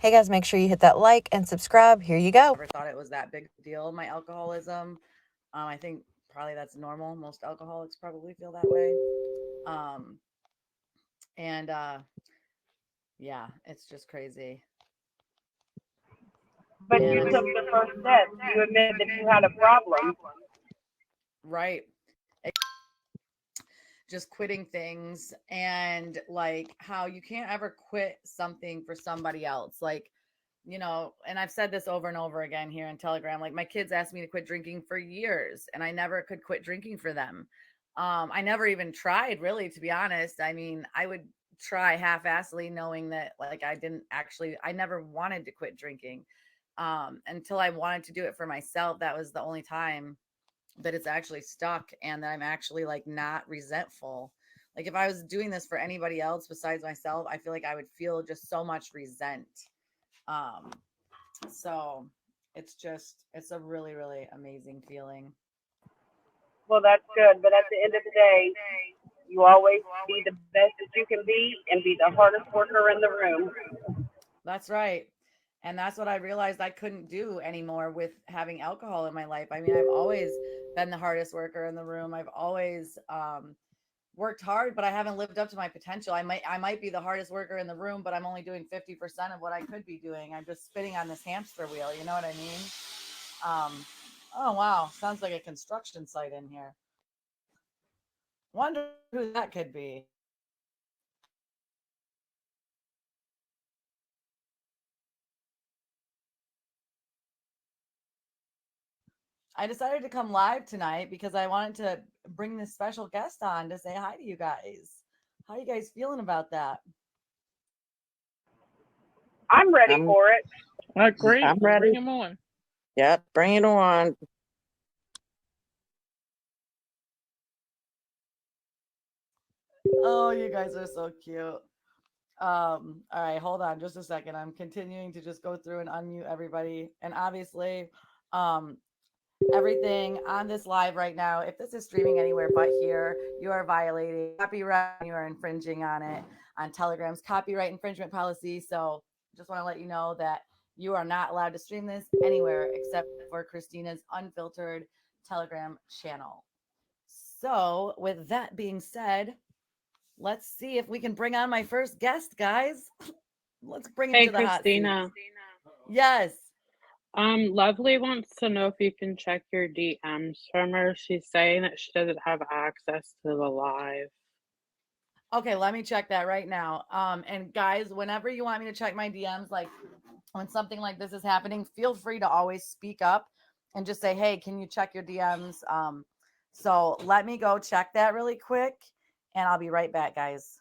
Hey guys, make sure you hit that like and subscribe. Here you go. Never thought it was that big a deal, my alcoholism. I think probably that's normal. Most alcoholics probably feel that way. Um, and yeah, it's just crazy. But And you took the first step. You admitted that you had a problem. right. Just quitting things and like how you can't ever quit something for somebody else. Like, and I've said this over and over again here in Telegram. Like my kids asked me to quit drinking for years and I never could quit drinking for them. I never even tried really, to be honest. I mean, I would try half-assedly knowing that like I never wanted to quit drinking. Until I wanted to do it for myself. That was the only time that it's actually stuck and that I'm actually like not resentful. Like if I was doing this for anybody else besides myself, I feel like I would feel just so much resent. Um, so it's a really, really amazing feeling. Well, that's good. But at the end of the day, you always be the best that you can be and be the hardest worker in the room. That's right. And that's what I realized I couldn't do anymore with having alcohol in my life. I mean, I've always been the hardest worker in the room. I've always worked hard, but I haven't lived up to my potential. I might be the hardest worker in the room, but I'm only doing 50% of what I could be doing. I'm just spinning on this hamster wheel, you know what I mean? Um oh wow, sounds like a construction site in here. Wonder who that could be. I decided to come live tonight because I wanted to bring this special guest on to say hi to you guys. How you guys feeling about that? I'm ready I'm for it. I'm Great. ready. Bring him on. Yep, bring it on. Oh, you guys are so cute. All right, hold on just a second. I'm continuing to just go through and unmute everybody. And obviously, um, everything on this live right now, if this is streaming anywhere but here, you are violating copyright, you are infringing on it on Telegram's copyright infringement policy. So just want to let you know that you are not allowed to stream this anywhere except for Christina's unfiltered Telegram channel. So with that being said, let's see if we can bring on my first guest, guys. Let's bring him Hey, to the hot seat. Christina. Yes. Lovely wants to know if you can check your DMs from her. She's saying that she doesn't have access to the live. Okay, let me check that right now. And guys, whenever you want me to check my DMs, like when something like this is happening, feel free to always speak up and just say, "Hey, can you check your DMs?" So let me go check that really quick, and I'll be right back, guys.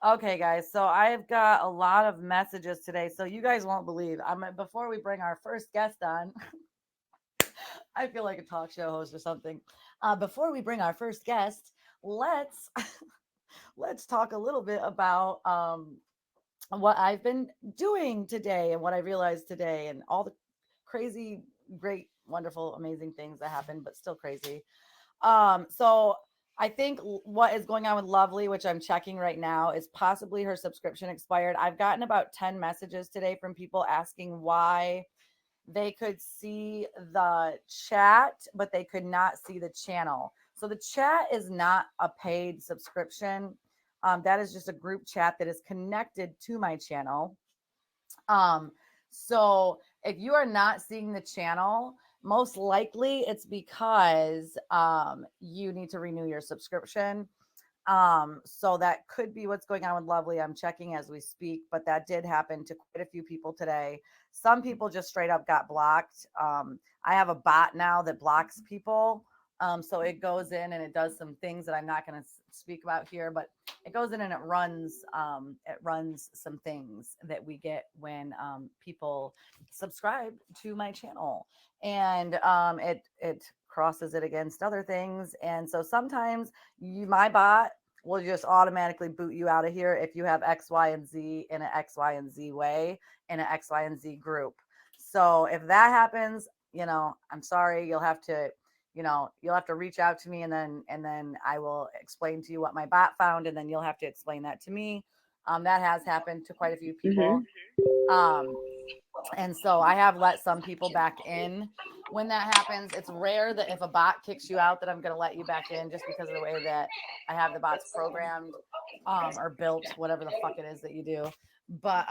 Okay, guys. So I've got a lot of messages today. So you guys won't believe. Before we bring our first guest on, I feel like a talk show host or something. Before we bring our first guest, let's let's talk a little bit about what I've been doing today and what I realized today and all the crazy, great, wonderful, amazing things that happened, but still crazy. So I think what is going on with Lovely, which I'm checking right now, is possibly her subscription expired. I've gotten about 10 messages today from people asking why they could see the chat, but they could not see the channel. So the chat is not a paid subscription. That is just a group chat that is connected to my channel. So if you are not seeing the channel, most likely it's because you need to renew your subscription. So that could be what's going on with Lovely. I'm checking as we speak, but that did happen to quite a few people today. Some people just straight up got blocked. I have a bot now that blocks people. So it goes in and it does some things that I'm not going to speak about here, but it goes in and it runs some things that we get when people subscribe to my channel, and it crosses it against other things. And so sometimes my bot will just automatically boot you out of here if you have X, Y, and Z in an X, Y, and Z way in an X, Y, and Z group. So if that happens, I'm sorry, you'll have to reach out to me, and then I will explain to you what my bot found, and then you'll have to explain that to me. That has happened to quite a few people. And so I have let some people back in when that happens. It's rare that if a bot kicks you out that I'm going to let you back in, just because of the way that I have the bots programmed or built, whatever the fuck it is that you do. But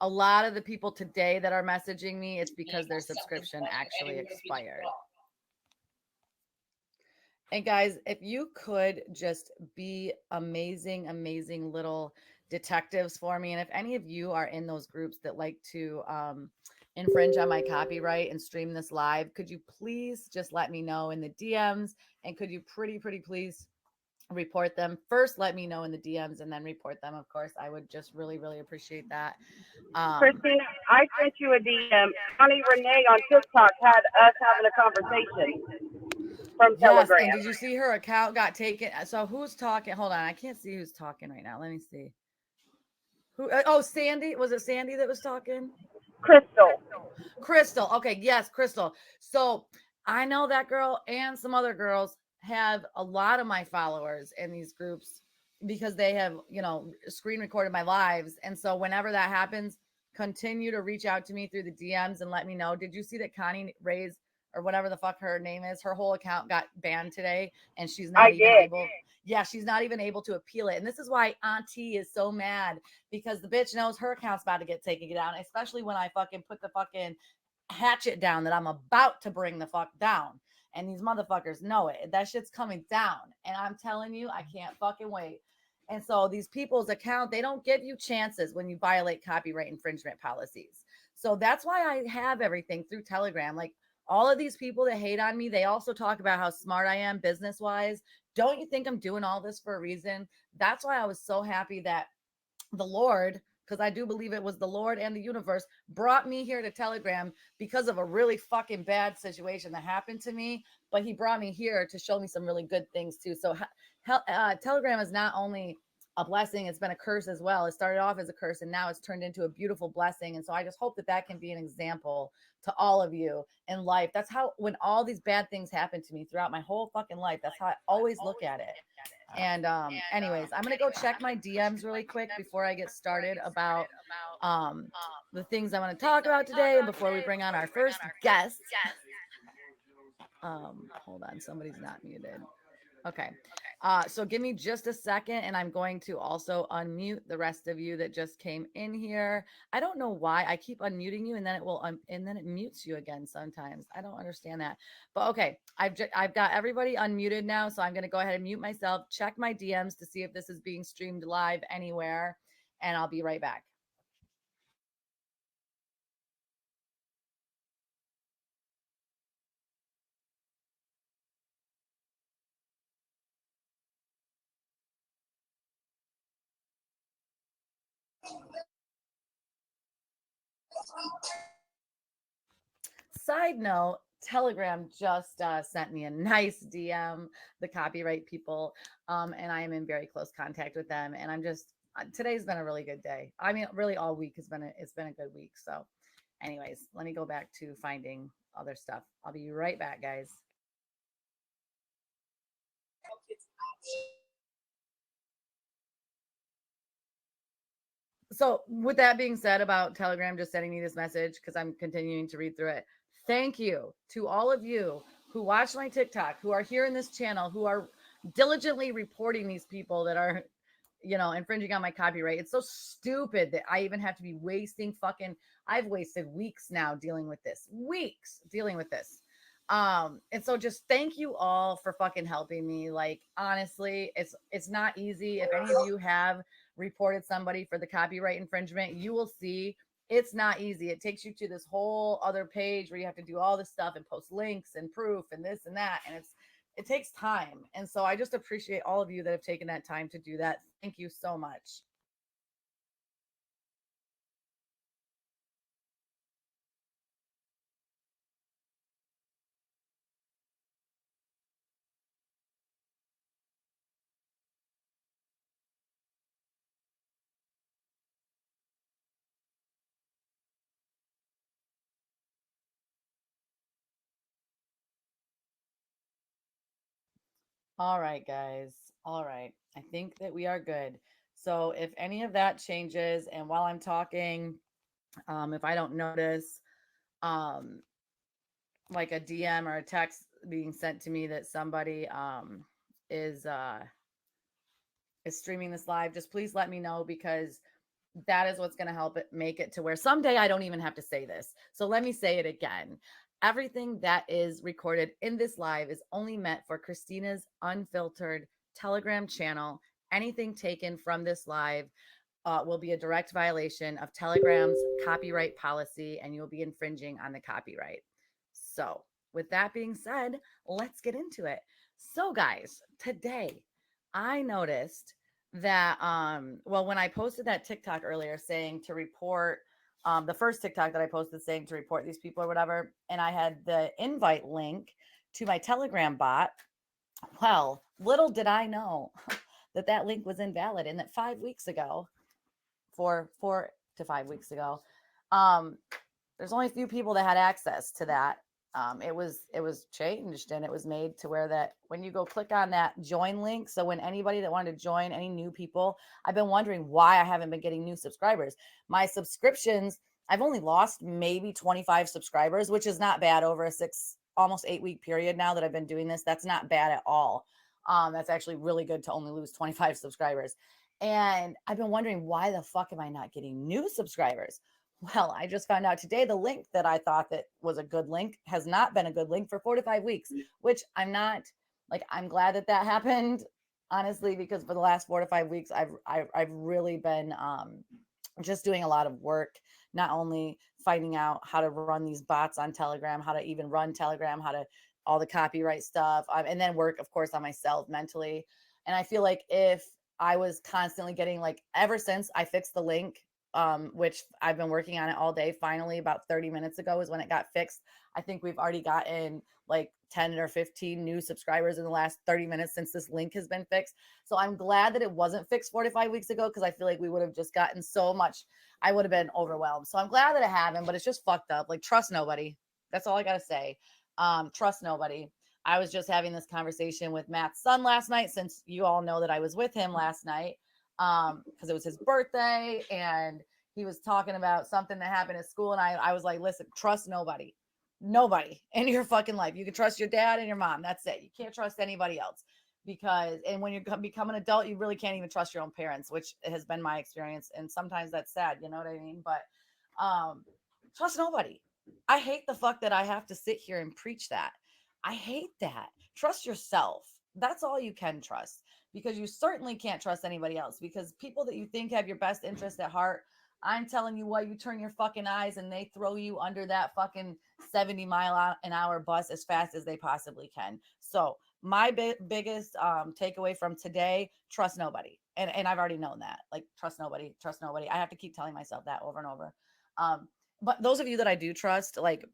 a lot of the people today that are messaging me, it's because their subscription actually expired. And guys, if you could just be amazing, amazing little detectives for me. And if any of you are in those groups that like to infringe on my copyright and stream this live, could you please just let me know in the DMs? And could you pretty please report them? First, let me know in the DMs and then report them. Of course, I would just really, really appreciate that. Christina, I sent you a DM. Connie Renee on TikTok had us having a conversation from Yes, Telegram. and did you see her account got taken? So who's talking? Hold on, I can't see who's talking right now. Let me see. Who? Oh, Sandy. Was it Sandy that was talking? Crystal. Okay, yes, Crystal. So I know that girl and some other girls have a lot of my followers in these groups because they have, screen recorded my lives. And so whenever that happens, continue to reach out to me through the DMs and let me know. Did you see that Connie Ray's, or whatever the fuck her name is, her whole account got banned today, and she's not able. Yeah, she's not even able to appeal it. And this is why Auntie is so mad, because the bitch knows her account's about to get taken down, especially when I fucking put the fucking hatchet down that I'm about to bring the fuck down. And these motherfuckers know it. That shit's coming down. And I'm telling you, I can't fucking wait. And so these people's account, they don't give you chances when you violate copyright infringement policies. So that's why I have everything through Telegram. Like, all of these people that hate on me, they also talk about how smart I am business wise. Don't you think I'm doing all this for a reason? That's why I was so happy that the Lord, because I do believe it was the Lord and the universe, brought me here to Telegram because of a really fucking bad situation that happened to me. But he brought me here to show me some really good things too. So Telegram is not only a blessing, it's been a curse as well. It started off as a curse and now it's turned into a beautiful blessing. And so I just hope that that can be an example to all of you in life. That's how, when all these bad things happen to me throughout my whole fucking life, that's how I always look at it. And anyways, I'm gonna go check my DMs really quick before I get started about the things I want to talk about today, and before we bring on our first guest. Hold on, somebody's not muted. Okay. So give me just a second, and I'm going to also unmute the rest of you that just came in here. I don't know why I keep unmuting you, and then it will, and then it mutes you again sometimes. I don't understand that. But okay, I've got everybody unmuted now, so I'm going to go ahead and mute myself. Check my DMs to see if this is being streamed live anywhere, and I'll be right back. Side note, Telegram just sent me a nice DM, the copyright people, and I am in very close contact with them. And I'm just, today's been a really good day. I mean, really all week it's been a good week. So anyways, let me go back to finding other stuff. I'll be right back, guys. So with that being said about Telegram just sending me this message, because I'm continuing to read through it, thank you to all of you who watch my TikTok, who are here in this channel, who are diligently reporting these people that are, infringing on my copyright. It's so stupid that I even have to be wasting I've wasted weeks now dealing with this. And so just thank you all for fucking helping me. Like, honestly, it's not easy. If any of you have reported somebody for the copyright infringement, you will see it's not easy. It takes you to this whole other page where you have to do all this stuff and post links and proof and this and that. And it takes time. And so I just appreciate all of you that have taken that time to do that. Thank you so much. All right, guys. All right. I think that we are good. So if any of that changes, and while I'm talking, if I don't notice, um, like a DM or a text being sent to me that somebody is streaming this live, just please let me know, because that is what's going to help it make it to where someday I don't even have to say this. So let me say it again. Everything that is recorded in this live is only meant for Christina's unfiltered Telegram channel. Anything taken from this live will be a direct violation of Telegram's copyright policy, and you will be infringing on the copyright. So, with that being said, let's get into it. So, guys, today I noticed that well, when I posted that TikTok earlier saying to report the first TikTok that I posted saying to report these people or whatever, and I had the invite link to my Telegram bot. Well, little did I know that that link was invalid, and that 5 weeks ago, 4 to 5 weeks ago, there's only a few people that had access to that. It was changed, and it was made to where that when you go click on that join link, so when anybody that wanted to join, any new people, I've been wondering why I haven't been getting new subscribers. My subscriptions, I've only lost maybe 25 subscribers, which is not bad over a almost 8 week period now that I've been doing this. That's not bad at all. That's actually really good to only lose 25 subscribers. And I've been wondering, why the fuck am I not getting new subscribers? Well, I just found out today the link that I thought that was a good link has not been a good link for 4 to 5 weeks, which I'm not like, I'm glad that that happened, honestly, because for the last 4 to 5 weeks, I've really been just doing a lot of work, not only finding out how to run these bots on Telegram, how to even run Telegram, how to all the copyright stuff, and then work, of course, on myself mentally. And I feel like if I was constantly getting, like, ever since I fixed the link, which I've been working on it all day. Finally, about 30 minutes ago is when it got fixed. I think we've already gotten like 10 or 15 new subscribers in the last 30 minutes since this link has been fixed. So I'm glad that it wasn't fixed 4 to 5 weeks ago, because I feel like we would have just gotten so much. I would have been overwhelmed. So I'm glad that it happened, but it's just fucked up. Like, trust nobody. That's all I got to say. Trust nobody. I was just having this conversation with Matt's son last night, since you all know that I was with him last night, because it was his birthday, and he was talking about something that happened at school. And I was like, listen, trust nobody in your fucking life. You can trust your dad and your mom. That's it. You can't trust anybody else, because, and when you become an adult, you really can't even trust your own parents, which has been my experience. And sometimes that's sad, you know what I mean? But trust nobody. I hate the fuck that I have to sit here and preach that. I hate that. Trust yourself. That's all you can trust, because you certainly can't trust anybody else, because people that you think have your best interest at heart, I'm telling you what, you turn your fucking eyes and they throw you under that fucking 70-mile-an-hour bus as fast as they possibly can. So my biggest takeaway from today, trust nobody. And I've already known that. Like, trust nobody, trust nobody. I have to keep telling myself that over and over. But those of you that I do trust, like,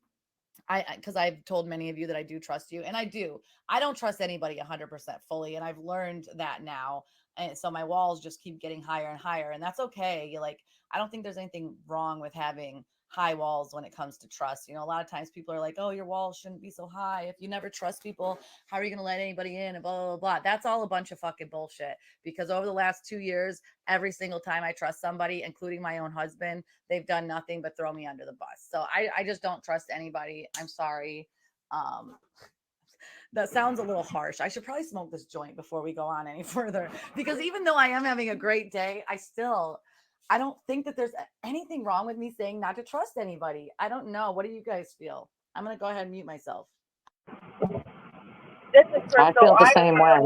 because I've told many of you that I do trust you, and I do. I don't trust anybody 100% fully, and I've learned that now. And so my walls just keep getting higher and higher, and that's okay. Like, I don't think there's anything wrong with having high walls when it comes to trust. You know, a lot of times people are like, oh, your walls shouldn't be so high. If you never trust people, how are you going to let anybody in? And blah, blah, blah. That's all a bunch of fucking bullshit, because over the last 2 years, every single time I trust somebody, including my own husband, they've done nothing but throw me under the bus. So I just don't trust anybody. I'm sorry. That sounds a little harsh. I should probably smoke this joint before we go on any further, because even though I am having a great day, I don't think that there's anything wrong with me saying not to trust anybody. I don't know. What do you guys feel? I'm going to go ahead and mute myself. This is I Crystal. feel the I same feel way.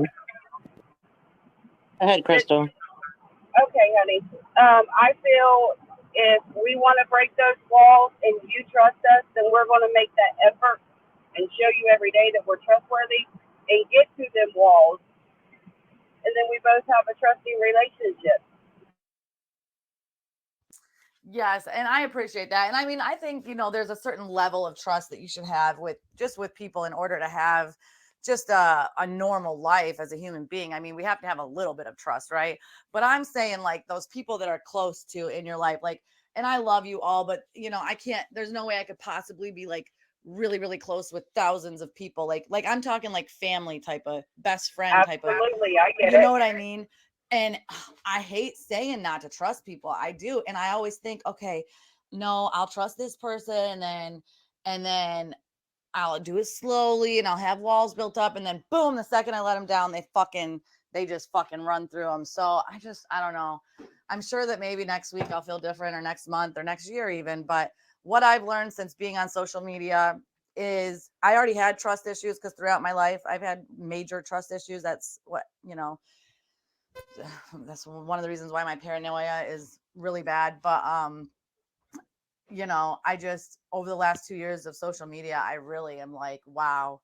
Go ahead, Crystal. okay, honey. I feel if we want to break those walls and you trust us, then we're going to make that effort and show you every day that we're trustworthy and get to them walls. And then we both have a trusting relationship. Yes, and I appreciate that. And I mean, I think, there's a certain level of trust that you should have with people in order to have just a normal life as a human being. I mean, we have to have a little bit of trust, right? But I'm saying like those people that are close to in your life, like, and I love you all, but I can't, there's no way I could possibly be like really, really close with thousands of people. Like I'm talking like family type of best friend type of, Absolutely, I get you know it. what I mean? And I hate saying not to trust people. I do. And I always think, okay, no, I'll trust this person and then I'll do it slowly and I'll have walls built up. And then boom, the second I let them down, they just fucking run through them. So I don't know. I'm sure that maybe next week I'll feel different or next month or next year even. But what I've learned since being on social media is I already had trust issues because throughout my life, I've had major trust issues. That's that's one of the reasons why my paranoia is really bad. But I just over the last 2 years of social media, I really am like, wow.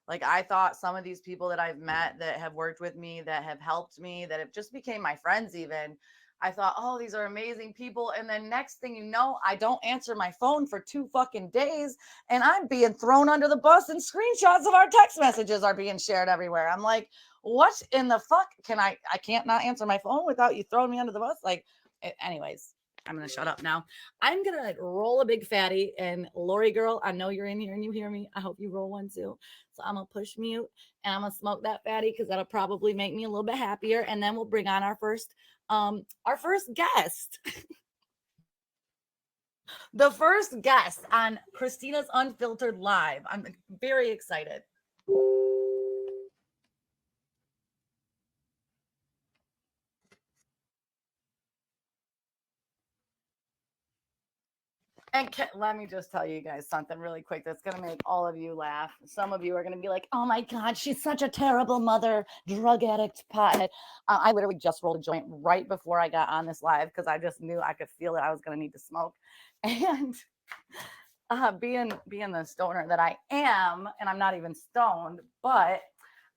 Like I thought some of these people that I've met that have worked with me, that have helped me, that have just became my friends even. I thought, oh, these are amazing people. And then next thing you know, I don't answer my phone for 2 fucking days and I'm being thrown under the bus and screenshots of our text messages are being shared everywhere. I'm like, what in the fuck I can't not answer my phone without you throwing me under the bus? Like, anyways, I'm going to shut up now. I'm going to roll a big fatty. And Lori girl, I know you're in here and you hear me. I hope you roll one too. So I'm going to push mute and I'm going to smoke that fatty because that'll probably make me a little bit happier. And then we'll bring on our first guest. The first guest on Christina's Unfiltered Live. I'm very excited. And let me just tell you guys something really quick that's going to make all of you laugh. Some of you are going to be like, oh my God, she's such a terrible mother, drug addict, pothead. I literally just rolled a joint right before I got on this live because I just knew I could feel that I was going to need to smoke. And being the stoner that I am, and I'm not even stoned, but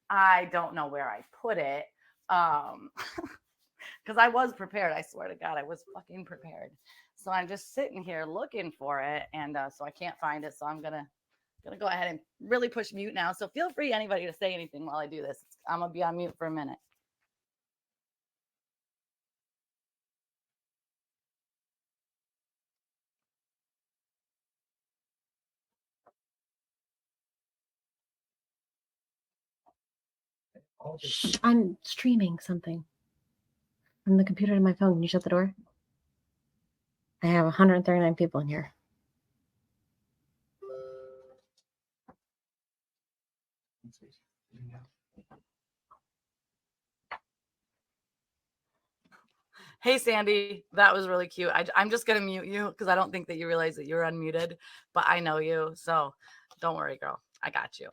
I don't know where I put it. Because I was prepared. I swear to God, I was fucking prepared. So I'm just sitting here looking for it, and so I can't find it. So I'm gonna go ahead and really push mute now. So feel free, anybody, to say anything while I do this. I'm gonna be on mute for a minute. Shh, I'm streaming something from the computer to my phone. Can you shut the door? I have 139 people in here. Hey, Sandy, that was really cute. I'm just going to mute you because I don't think that you realize that you're unmuted, but I know you. So don't worry, girl. I got you.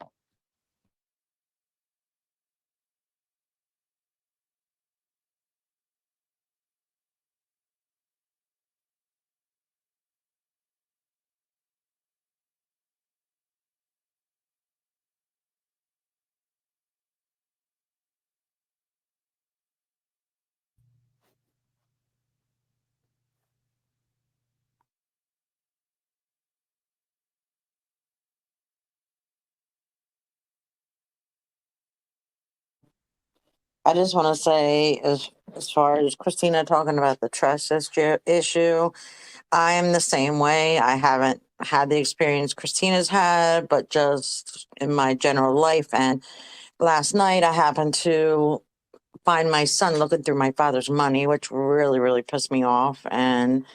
I just want to say, as far as Christina talking about the trust issue, I am the same way. I haven't had the experience Christina's had, but just in my general life. And last night, I happened to find my son looking through my father's money, which really, really pissed me off. And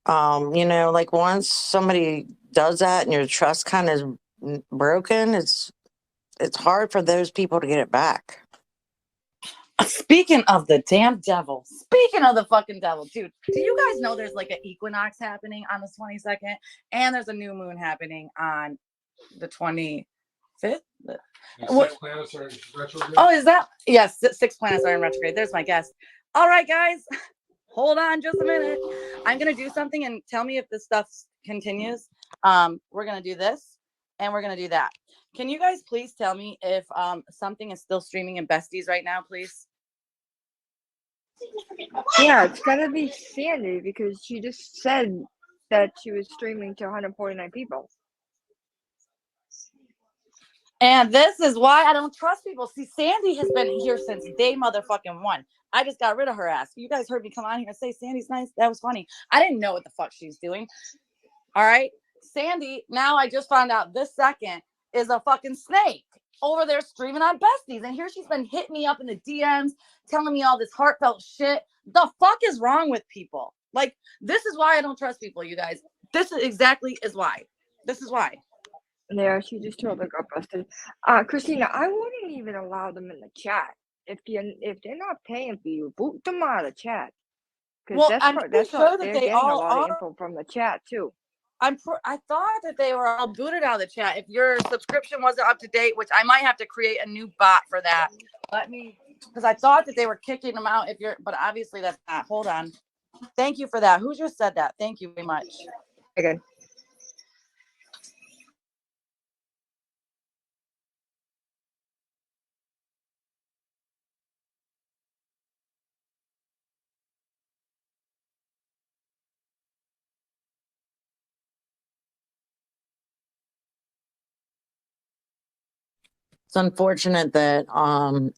like once somebody does that and your trust kind of is broken, it's hard for those people to get it back. Speaking of the damn devil, speaking of the fucking devil, dude, do you guys know there's like an equinox happening on the 22nd and there's a new moon happening on the 23rd? fifth. Six planets are retrograde. Oh, is that? Yes, six planets are in retrograde. There's my guess. All right, guys, hold on just a minute. I'm gonna do something and tell me if this stuff continues. We're gonna do this and we're gonna do that. Can you guys please tell me if something is still streaming in Besties right now, please? Yeah, it's gotta be Sandy because she just said that she was streaming to 149 people. And this is why I don't trust people. See, Sandy has been here since day motherfucking one. I just got rid of her ass. You guys heard me come on here and say Sandy's nice. That was funny. I didn't know what the fuck she's doing. All right. Sandy, now I just found out this second is a fucking snake over there streaming on Besties. And here she's been hitting me up in the DMs, telling me all this heartfelt shit. The fuck is wrong with people? Like, this is why I don't trust people, you guys. This is exactly is why. This is why. Yeah, she just totally got busted. Christina, I wouldn't even allow them in the chat. If they're not paying for you, boot them out of the chat. Because Well, I'm pretty sure that they're they getting all a lot are. of info from the chat too. I thought that they were all booted out of the chat. If your subscription wasn't up to date, which I might have to create a new bot for that. Let me, because I thought that they were kicking them out. But obviously that's not. Hold on. Thank you for that. Who just said that? Thank you very much. Okay. It's unfortunate that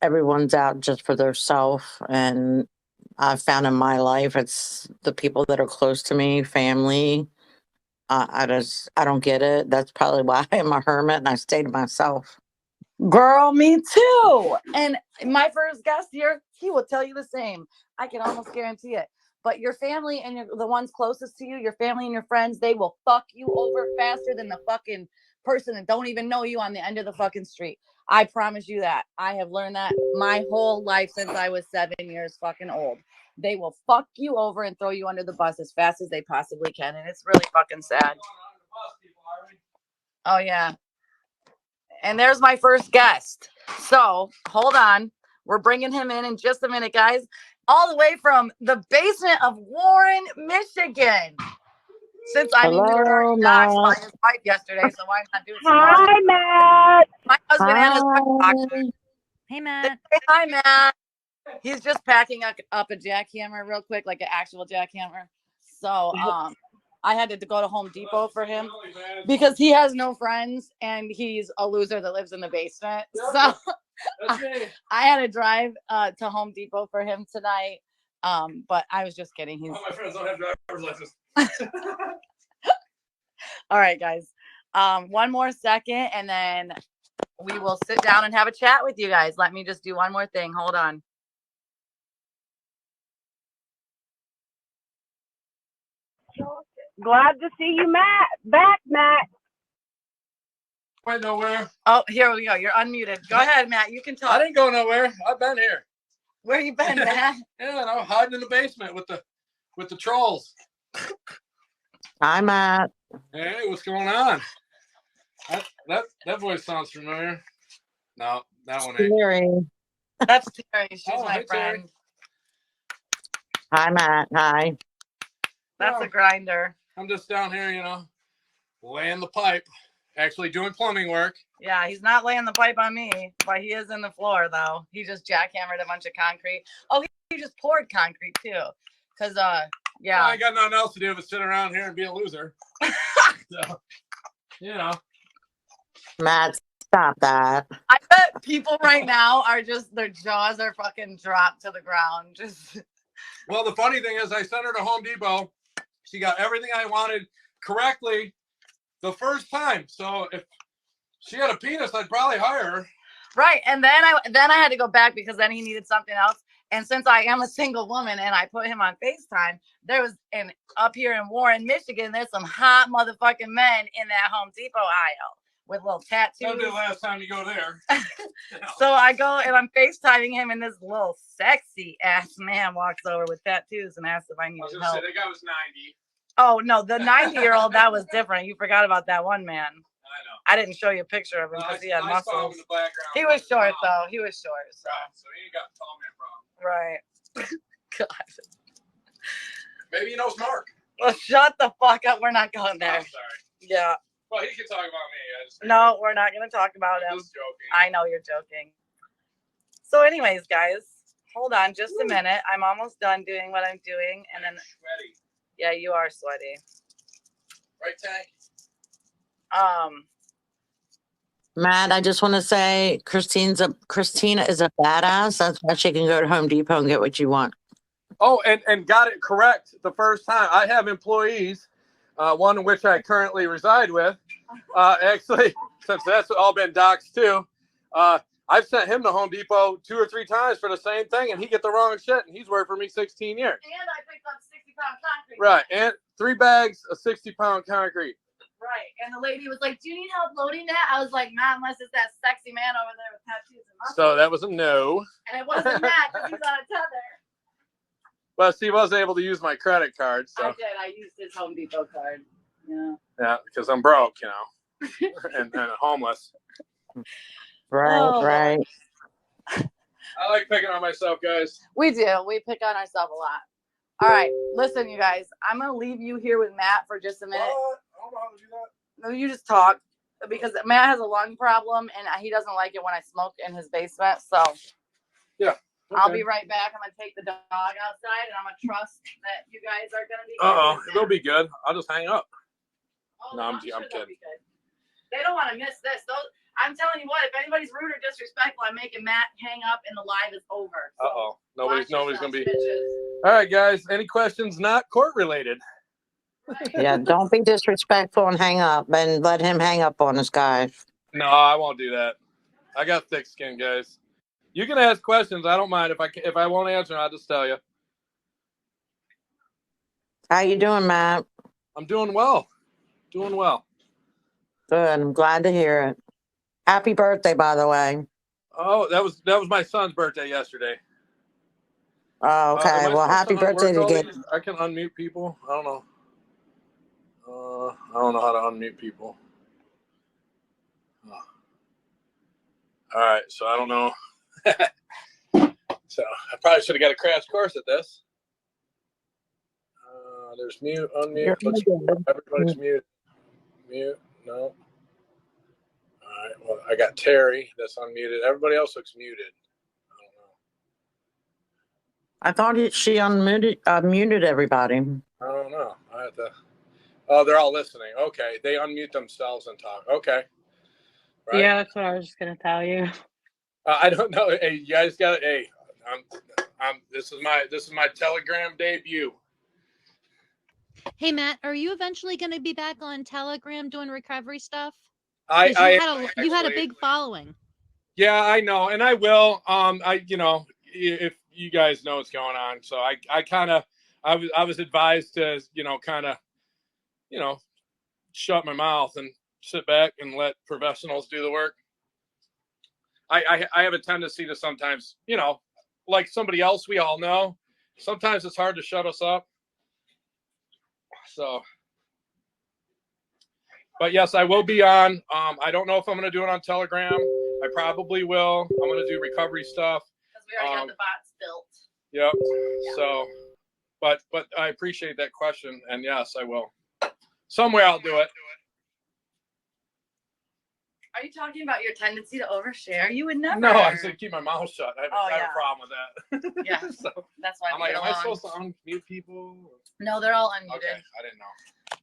everyone's out just for their self, and I've found in my life it's the people that are close to me, family. I don't get it. That's probably why I'm a hermit and I stay to myself. Girl, me too. And my first guest here, he will tell you the same. I can almost guarantee it. But your family and the ones closest to you, your family and your friends, they will fuck you over faster than the fucking person that don't even know you on the end of the fucking street. I promise you that. I have learned that my whole life since I was 7 years fucking old. They will fuck you over and throw you under the bus as fast as they possibly can. And it's really fucking sad. Oh, yeah. And there's my first guest. So hold on. We're bringing him in just a minute, guys. All the way from the basement of Warren, Michigan. Since I mean, we were already doxxed by his wife yesterday, so why not do it some more? Hi, Matt. My husband and his wife. Hey, Matt. Say hi, Matt. He's just packing up a jackhammer real quick, like an actual jackhammer. So I had to go to Home Depot for him because he has no friends and he's a loser that lives in the basement. So I had to drive to Home Depot for him tonight. But I was just kidding. All my friends don't have driver's license. All right, guys. One more second and then we will sit down and have a chat with you guys. Let me just do one more thing. Hold on. Glad to see you, Matt. Matt. Went nowhere. Oh, here we go. You're unmuted. Go ahead, Matt. You can talk. I didn't go nowhere. I've been here. Where you been, Matt? Yeah, and I'm hiding in the basement with the trolls. Hi, Matt. Hey, what's going on? That voice sounds familiar. No, that one ain't. Terry. That's Terry. She's Oh, my hey, Terry. friend. Hi, Matt. Hi. That's Oh, a grinder. I'm just down here, laying the pipe, actually doing plumbing work. Yeah, he's not laying the pipe on me, but he is in the floor, though. He just jackhammered a bunch of concrete. Oh, he just poured concrete, too. Because, yeah. Well, I ain't got nothing else to do but sit around here and be a loser. So, Matt, stop that. I bet people right now are just, their jaws are fucking dropped to the ground. Just. Well, the funny thing is I sent her to Home Depot. She got everything I wanted correctly the first time. So if she had a penis, I'd probably hire her. Right. And then I had to go back because then he needed something else. And since I am a single woman and I put him on FaceTime, there was up here in Warren, Michigan, there's some hot motherfucking men in that Home Depot aisle with little tattoos. That'll be the last time you go there. So I go and I'm FaceTiming him and this little sexy ass man walks over with tattoos and asks if I need I was gonna help. say, that guy was 90. Oh no, the 90-year-old, that was different. You forgot about that one man. I know. I didn't show you a picture of him because he had I saw him muscles. in the background. He was short though. He was short. So, so he ain't got a tall man problem. Right. God. Maybe he knows Mark. Well, shut the fuck up. We're not going there. I'm sorry. Yeah. Well, he can talk about me. No, we're not going to talk about him. I'm just joking. I know you're joking. So anyways, guys, hold on just a minute. I'm almost done doing what I'm doing. And then, sweaty. Yeah, you are sweaty. Right, Tank? Matt, I just want to say Christina is a badass. That's why she can go to Home Depot and get what you want. Oh, and got it correct the first time. I have employees, one in which I currently reside with. Actually, since that's all been doxed too, I've sent him to Home Depot 2 or 3 times for the same thing, and he get the wrong shit, and he's worked for me 16 years. And I picked up 60-pound concrete. Right, and 3 bags of 60-pound concrete. Right, and the lady was like, "Do you need help loading that?" I was like, "Nah, unless it's that sexy man over there with tattoos and muscles." So that was a no. And it wasn't that because he's on a tether. But he was able to use my credit card. So. I did. I used his Home Depot card. Yeah. Yeah, because I'm broke, you know, and homeless. Right. I like picking on myself, guys. We do. We pick on ourselves a lot. All right, listen, you guys. I'm gonna leave you here with Matt for just a minute. I don't know how to do that. No, you just talk because Matt has a lung problem and he doesn't like it when I smoke in his basement. So yeah, okay. I'll be right back. I'm gonna take the dog outside and I'm gonna trust that you guys are gonna be good. They'll be good. I'll just hang up. Oh, No, I'm sure kidding. They don't want to miss this. I'm telling you what, if anybody's rude or disrespectful, I'm making Matt hang up and the live is over. So nobody's gonna be. Bitches. All right, guys. Any questions not court related? Right. Yeah, don't be disrespectful and hang up and let him hang up on us, guys. No, I won't do that. I got thick skin, guys. You can ask questions. I don't mind. If I won't answer, I'll just tell you. How you doing, Matt? I'm doing well. Doing well. Good. I'm glad to hear it. Happy birthday, by the way. Oh, that was my son's birthday yesterday. Oh, okay. Well, happy birthday again. I can unmute people. I don't know. I don't know how to unmute people. All right, so I don't know. So I probably should have got a crash course at this. There's mute, unmute. Everybody's mute. Mute. No. All right. Well, I got Terry that's unmuted. Everybody else looks muted. I thought she muted everybody. I don't know. I have to. Oh, they're all listening. Okay, they unmute themselves and talk. Okay. Right? Yeah, that's what I was just gonna tell you. I don't know. Hey, you guys got it. Hey, this is my Telegram debut. Hey Matt, are you eventually going to be back on Telegram doing recovery stuff? You had a big following. Yeah, I know, and I will. If you guys know what's going on, so I was advised to shut my mouth and sit back and let professionals do the work. I have a tendency to sometimes, like somebody else we all know, sometimes it's hard to shut us up. So, but yes, I will be on. I don't know if I'm going to do it on Telegram. I probably will. I'm going to do recovery stuff. Because we already got the bots built. Yep. Yeah. So, but I appreciate that question, and yes, I will. Somewhere I'll do it. Are you talking about your tendency to overshare? You would never. No, I said keep my mouth shut. I have a problem with that. Yeah. So that's why I'm like, am I supposed to unmute people? No, they're all unmuted. Okay, I didn't know.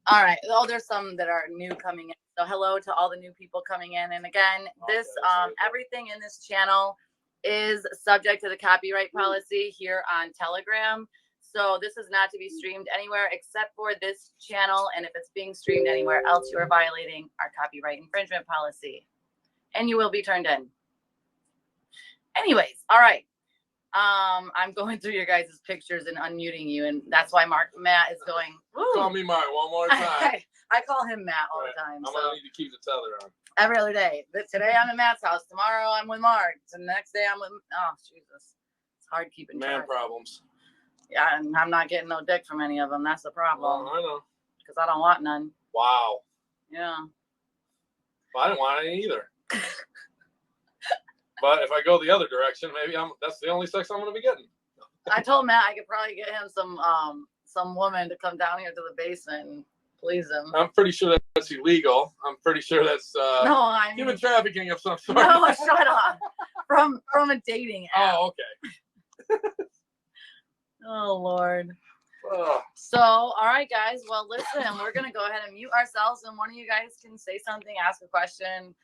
All right. Oh, there's some that are new coming in. So hello to all the new people coming in. And again, this everything in this channel is subject to the copyright policy here on Telegram. So this is not to be streamed anywhere except for this channel. And if it's being streamed anywhere else, you are violating our copyright infringement policy. And you will be turned in. Anyways, all right. I'm going through your guys' pictures and unmuting you. And that's why Matt is going, woo. Call me Mark one more time. I call him Matt all the time. I'm going to need to keep the tether on. Every other day. But today I'm at Matt's house. Tomorrow I'm with Mark. The next day I'm with, oh, Jesus. It's hard keeping track. Man problems. Yeah, and I'm not getting no dick from any of them. That's the problem. I know. Because I don't want none. Wow. Yeah. Well, I didn't want any either. But if I go the other direction, maybe that's the only sex I'm going to be getting. I told Matt I could probably get him some woman to come down here to the basement and please him. I'm pretty sure that's illegal. I'm pretty sure that's human trafficking of some sort. No, shut up. From a dating app. Oh, okay. Oh, Lord. So, all right, guys. Well, listen, we're going to go ahead and mute ourselves, and one of you guys can say something, ask a question.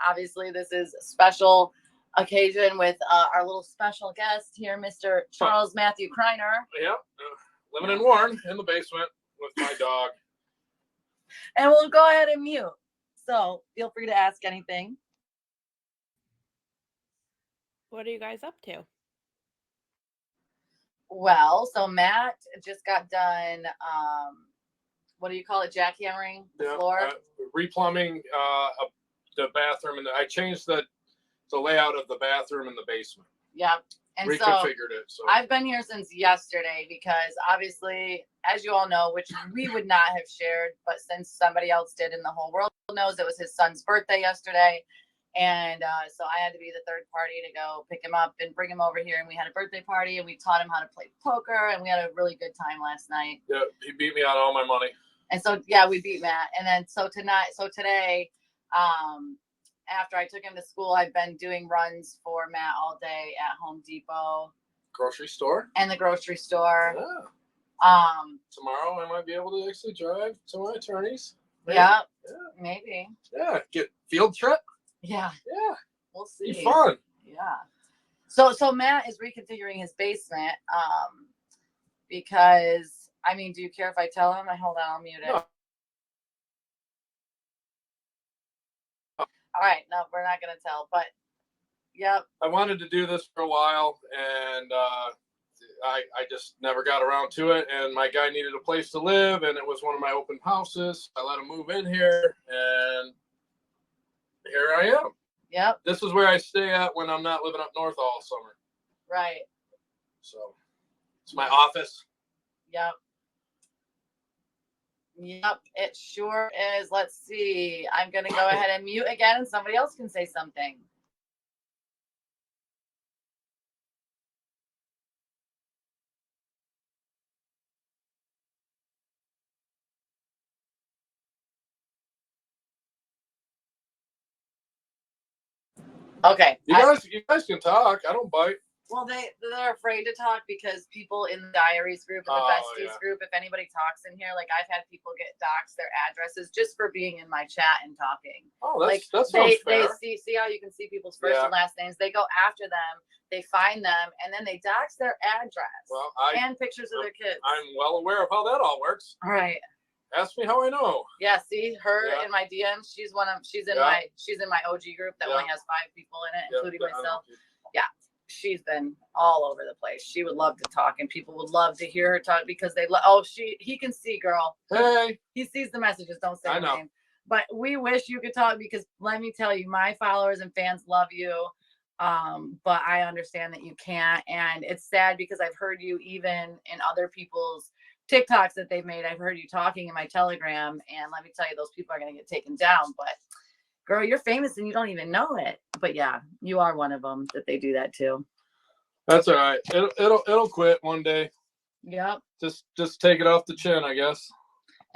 Obviously, this is a special occasion with our little special guest here, Mr. Charles Matthew Kreiner. Yep. Living in Warren in the basement with my dog. And we'll go ahead and mute. So, feel free to ask anything. What are you guys up to? Well, so Matt just got done, what do you call it, jackhammering the floor? Replumbing the bathroom, and I changed the layout of the bathroom in the basement. Yep. And reconfigured it. So I've been here since yesterday because obviously, as you all know, which we would not have shared, but since somebody else did and the whole world knows, it was his son's birthday yesterday. And so I had to be the third party to go pick him up and bring him over here. And we had a birthday party and we taught him how to play poker. And we had a really good time last night. Yeah, he beat me on all my money. And so, yeah, we beat Matt. And then today, after I took him to school, I've been doing runs for Matt all day at Home Depot. Grocery store? And the grocery store. Yeah. Tomorrow I might be able to actually drive to my attorney's. Maybe. Yeah, maybe. Yeah, get field trip. Yeah. Yeah. We'll see. Be fun. Yeah. So Matt is reconfiguring his basement because, I mean, do you care if I tell him? Hold on, I'll mute it. No. All right. No, we're not going to tell, but yep. I wanted to do this for a while, and I just never got around to it. And my guy needed a place to live, and it was one of my open houses. I let him move in here, and here I am. Yep. This is where I stay at when I'm not living up north all summer. Right. So it's my office. Yep. Yep, it sure is. Let's see. I'm going to go ahead and mute again, and somebody else can say something. Okay. You guys can talk. I don't bite. Well, they're afraid to talk because people in the diaries group and the besties group, if anybody talks in here, like I've had people get doxed their addresses just for being in my chat and talking. Oh, that's they fair. They see how you can see people's first and last names. They go after them, they find them, and then they dox their address and pictures of their kids. I'm well aware of how that all works. All right. Ask me how I know. Yeah, see her in my DMs. She's in my OG group that only has 5 people in it, including myself. Yeah, she's been all over the place. She would love to talk, and people would love to hear her talk because he can see, girl. Hey, he sees the messages. Don't say I her know. name. But we wish you could talk because let me tell you, my followers and fans love you. But I understand that you can't, and it's sad because I've heard you even in other people's TikToks that they've made. I've heard you talking in my Telegram, and let me tell you, those people are going to get taken down. But girl, you're famous and you don't even know it. But yeah, you are one of them that they do that to. That's all right. It'll quit one day. Yep. Just take it off the chin, I guess.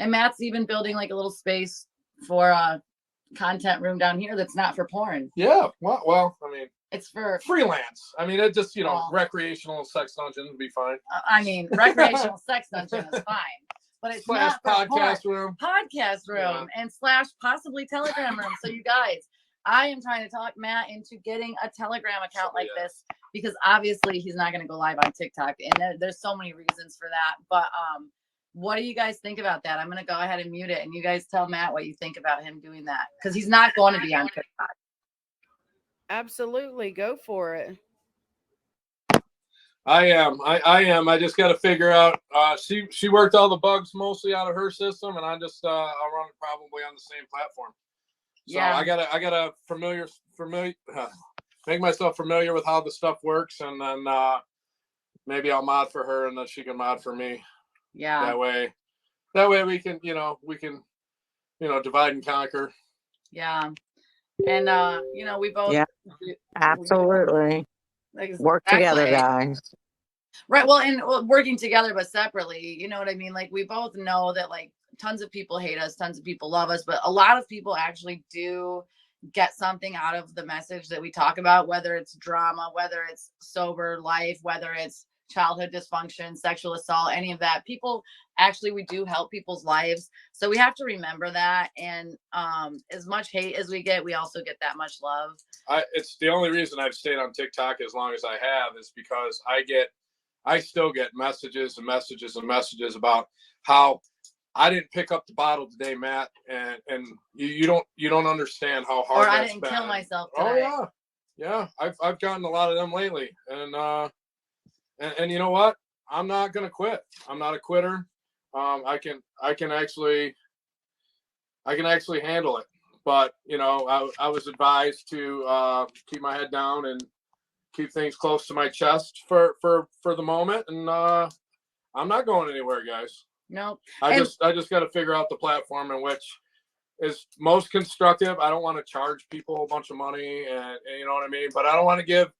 And Matt's even building like a little space for a content room down here that's not for porn. Yeah. Well, I mean, it's for freelance. I mean, it just, recreational sex dungeon would be fine. I mean, recreational sex dungeon is fine. But it's not for podcast room. Podcast room and / possibly Telegram room. So you guys, I am trying to talk Matt into getting a Telegram account like this because obviously he's not going to go live on TikTok. And there's so many reasons for that. But what do you guys think about that? I'm going to go ahead and mute it. And you guys tell Matt what you think about him doing that. Because he's not going to be on TikTok. Absolutely. Go for it. I am. I just got to figure out. She worked all the bugs mostly out of her system, and I just I'll run it probably on the same platform. So I gotta make myself familiar with how the stuff works, and then maybe I'll mod for her, and then she can mod for me. Yeah. That way we can divide and conquer. Yeah. And we both Yeah, absolutely. Work together, exactly. guys. Right. Well, and working together, but separately, you know what I mean? Like, we both know that, like, tons of people hate us, tons of people love us, but a lot of people actually do get something out of the message that we talk about, whether it's drama, whether it's sober life, whether it's childhood dysfunction, sexual assault, any of that. People actually, we do help people's lives. So we have to remember that. And as much hate as we get, we also get that much love. It's the only reason I've stayed on TikTok as long as I have is because I still get messages and messages and messages about how I didn't pick up the bottle today, Matt, and you don't understand how hard or I that's didn't been. kill myself today. Oh yeah. I've gotten a lot of them lately, and you know what? I'm not gonna quit. I'm not a quitter. I can actually handle it, but I was advised to keep my head down and keep things close to my chest for the moment, and I'm not going anywhere, guys. Nope. I just got to figure out the platform in which is most constructive. I don't want to charge people a bunch of money, and you know what I mean, but I don't want to give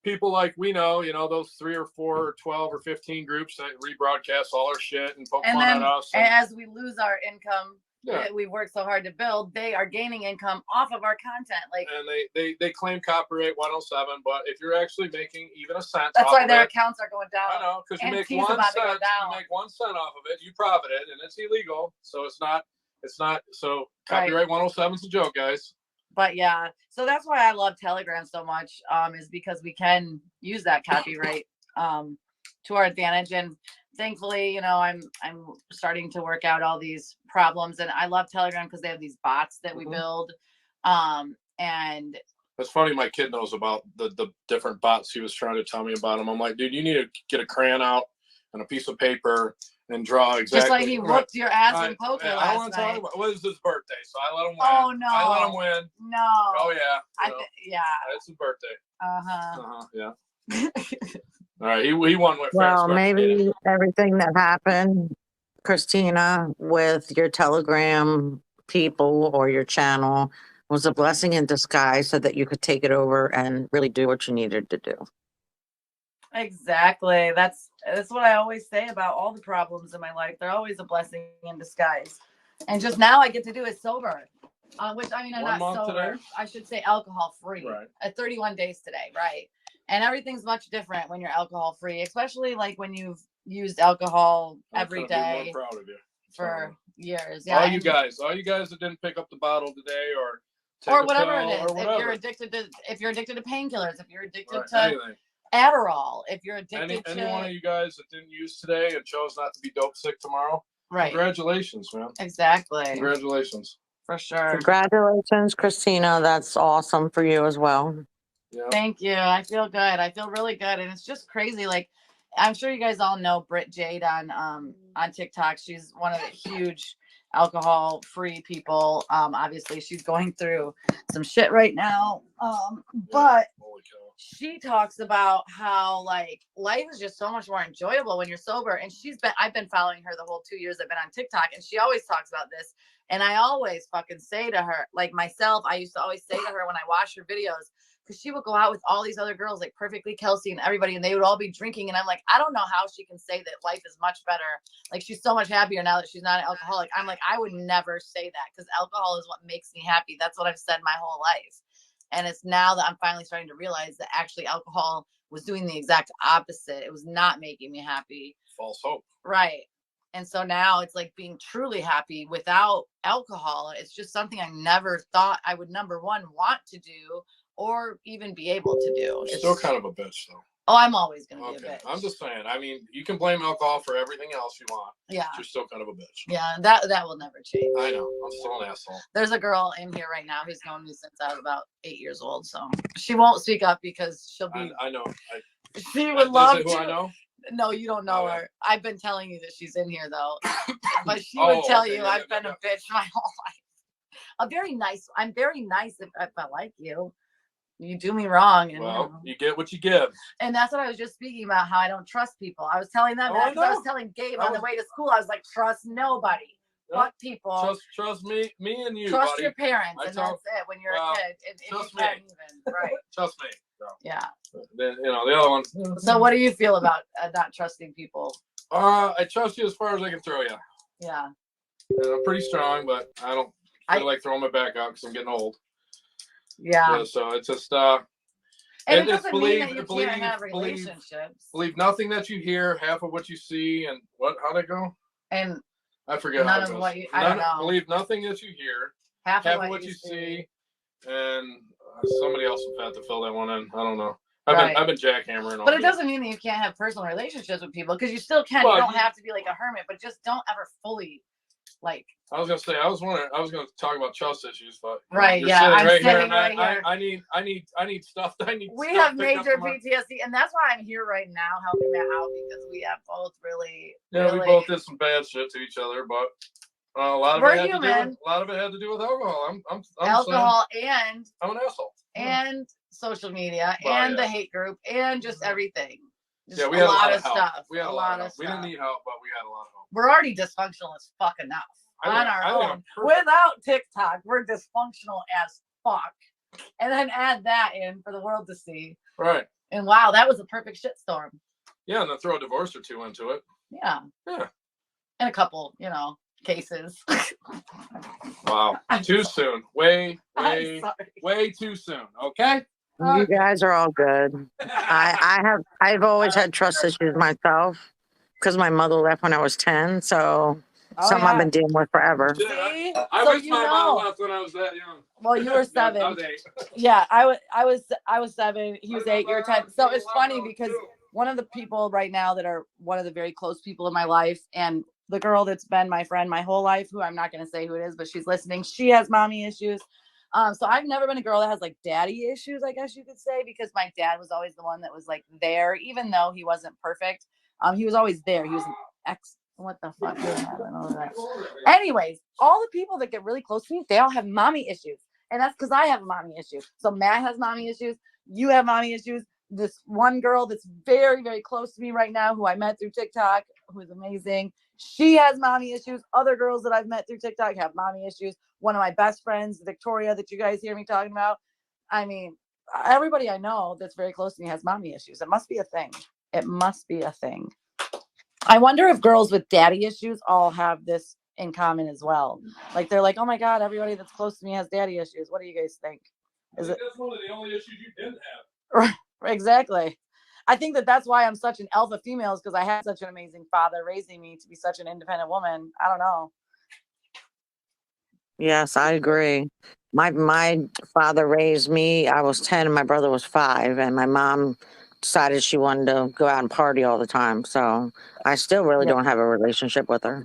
people like those 3 or 4 or 12 or 15 groups that rebroadcast all our shit and poke fun at us. And as we lose our income Yeah. that we worked so hard to build, they are gaining income off of our content. Like, and they claim copyright 107, but if you're actually making even a cent, that's off why of their it, accounts are going down. I know, because you And make fees 1 about to go cent. down. You make 1 cent off of it, you profit it, and it's illegal. So it's not. So copyright 107 is a joke, guys. But yeah, so that's why I love Telegram so much, is because we can use that copyright to our advantage. And thankfully, I'm starting to work out all these problems, and I love Telegram because they have these bots that we build. And it's funny, my kid knows about the different bots. He was trying to tell me about them. I'm like, dude, you need to get a crayon out and a piece of paper and draw exactly. Just like he whooped your ass in poker last night. I don't want to talk about it. Was his birthday, so I let him win. Oh no! I let him win. No. Oh yeah. Yeah. It's his birthday. Yeah. All right, he won with. Well, maybe everything that happened, Christina, with your Telegram people or your channel was a blessing in disguise so that you could take it over and really do what you needed to do. Exactly. That's what I always say about all the problems in my life. They're always a blessing in disguise. And just now I get to do it sober. Which, I mean, I'm not sober. Today? I should say alcohol free. Right. At 31 days today, right? And everything's much different when you're alcohol free, especially like when you've used alcohol every day. Be more proud of you. For years. Yeah. All you guys that didn't pick up the bottle today or whatever it is. If you're addicted to painkillers, if you're addicted to anything. Adderall, if you're addicted to any one of you guys that didn't use today and chose not to be dope sick tomorrow, right? Congratulations, man. Exactly. Congratulations. For sure. Congratulations, Christina. That's awesome for you as well. Yeah. Thank you. I feel good. I feel really good, and it's just crazy. Like, I'm sure you guys all know Britt Jade on TikTok. She's one of the huge alcohol-free people. Obviously, she's going through some shit right now. But she talks about how like life is just so much more enjoyable when you're sober. And I've been following her the whole 2 years I've been on TikTok, and she always talks about this. And I always fucking say to her, like myself, I used to always say to her when I watch her videos, because she would go out with all these other girls, like Perfectly Kelsey and everybody, and they would all be drinking. And I'm like, I don't know how she can say that life is much better. Like, she's so much happier now that she's not an alcoholic. I'm like, I would never say that, because alcohol is what makes me happy. That's what I've said my whole life. And it's now that I'm finally starting to realize that actually alcohol was doing the exact opposite. It was not making me happy. False hope. Right. And so now it's like being truly happy without alcohol. It's just something I never thought I would, number one, want to do or even be able to do. It's still kind of a bitch, though. Oh, I'm always going to be a bitch. I'm just saying. I mean, you can blame alcohol for everything else you want. Yeah. You're still kind of a bitch. Yeah, that will never change. I know. I'm still an asshole. There's a girl in here right now who's known me since I was about 8 years old. So she won't speak up because she'll be. I know. She would love to. Who I know? No, you don't know her. I've been telling you that she's in here, though. But she would tell you I've been a bitch my whole life. I'm very nice if I like you. You do me wrong. And, you get what you give. And that's what I was just speaking about, how I don't trust people. I was telling them that because I was telling Gabe on the way to school. I was like, trust nobody. fuck people. Trust me and you, Trust buddy. your parents, I and tell- that's it. When you're well, a kid, if you trust can me. even, right? Trust me. So, Yeah. then the other one. So, what do you feel about not trusting people? I trust you as far as I can throw you. Yeah. And I'm pretty strong, but I don't feel like throwing my back out because I'm getting old. Yeah. So it's just and it doesn't mean that you can't have relationships. Believe nothing that you hear, half of what you see, and how'd it go? And I forget none how it goes. of what you, I don't know. Believe nothing that you hear, half of what you see, and somebody else will have to fill that one in. I don't know. I've been jackhammering all But it day. doesn't mean that you can't have personal relationships with people, because you still can. Well, you don't have to be like a hermit, but just don't ever fully like. I was gonna say I was gonna talk about trust issues, but right, you're yeah, I'm sitting right here. I need stuff. We have major PTSD, and that's why I'm here right now helping Matt out, because we have both really. We both did some bad shit to each other, but a lot of it had to do with alcohol. I'm alcohol, and I'm an asshole. And social media, and the hate group, and just everything. Just we had a lot of help. stuff. We had a lot of stuff. We didn't need help, but we had a lot of help. We're already dysfunctional as fuck enough on our own. Without TikTok, we're dysfunctional as fuck. And then add that in for the world to see. Right. And wow, that was a perfect shitstorm. Yeah, and then throw a divorce or two into it. Yeah. Yeah. And a couple, cases. Wow. Too soon. Way too soon. Okay? You guys are all good. I've always had trust issues myself because my mother left when I was 10. So I've been dealing with forever. See? I wish my mom left when I was that young. Well, you were 7. I was 8. Yeah, I was 7. He was 8. You were 10. So it's funny because one of the people right now that are one of the very close people in my life, and the girl that's been my friend my whole life, who I'm not going to say who it is, but she's listening. She has mommy issues. So I've never been a girl that has like daddy issues, I guess you could say, because my dad was always the one that was like there, even though he wasn't perfect. He was always there. He was an ex. What the fuck? Anyways, all the people that get really close to me, they all have mommy issues. And that's because I have a mommy issue. So Matt has mommy issues. You have mommy issues. This one girl that's very, very close to me right now, who I met through TikTok, who is amazing. She has mommy issues. Other girls that I've met through TikTok have mommy issues. One of my best friends, Victoria, that you guys hear me talking about. I mean, everybody I know that's very close to me has mommy issues. It must be a thing. It must be a thing. I wonder if girls with daddy issues all have this in common as well. Like, they're like, oh my God, everybody that's close to me has daddy issues. What do you guys think? That's one of the only issues you didn't have. Right, exactly. I think that's why I'm such an alpha female, is because I had such an amazing father raising me to be such an independent woman. I don't know. Yes, I agree. My father raised me. I was 10 and my brother was 5, and my mom decided she wanted to go out and party all the time. So I still really don't have a relationship with her.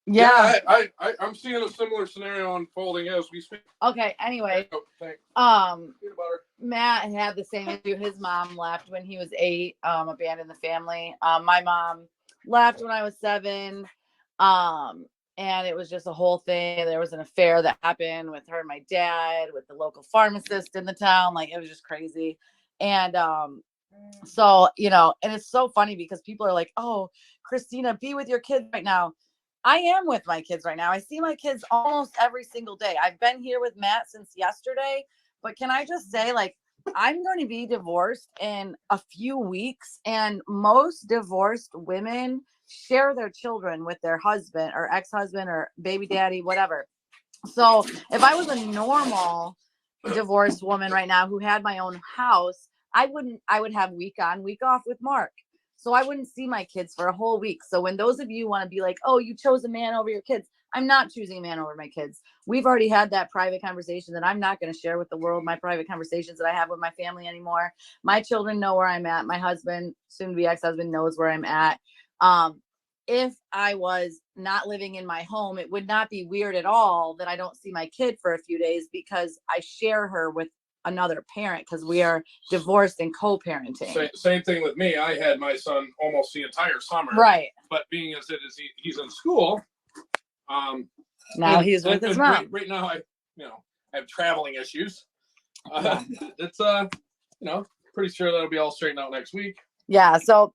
Yeah, I'm seeing a similar scenario unfolding as we speak. Okay, anyway, Matt had the same issue. His mom left when he was 8, abandoned the family. My mom left when I was 7, and it was just a whole thing. There was an affair that happened with her and my dad, with the local pharmacist in the town. Like, it was just crazy. And so, and it's so funny because people are like, oh, Christina, be with your kids right now. I am with my kids right now. I see my kids almost every single day. I've been here with Matt since yesterday, but can I just say, like, I'm going to be divorced in a few weeks, and most divorced women share their children with their husband or ex-husband or baby daddy, whatever. So if I was a normal divorced woman right now who had my own house, I would have week on, week off with Mark. So I wouldn't see my kids for a whole week. So when those of you want to be like, oh, you chose a man over your kids, I'm not choosing a man over my kids. We've already had that private conversation that I'm not going to share with the world, my private conversations that I have with my family anymore. My children know where I'm at. My husband, soon to be ex-husband, knows where I'm at. If I was not living in my home, it would not be weird at all that I don't see my kid for a few days, because I share her with another parent, because we are divorced and co-parenting. Same thing with me. I had my son almost the entire summer. Right. But being as he's in school, now he's with his mom. Right now, I have traveling issues. It's pretty sure that'll be all straightened out next week. Yeah. So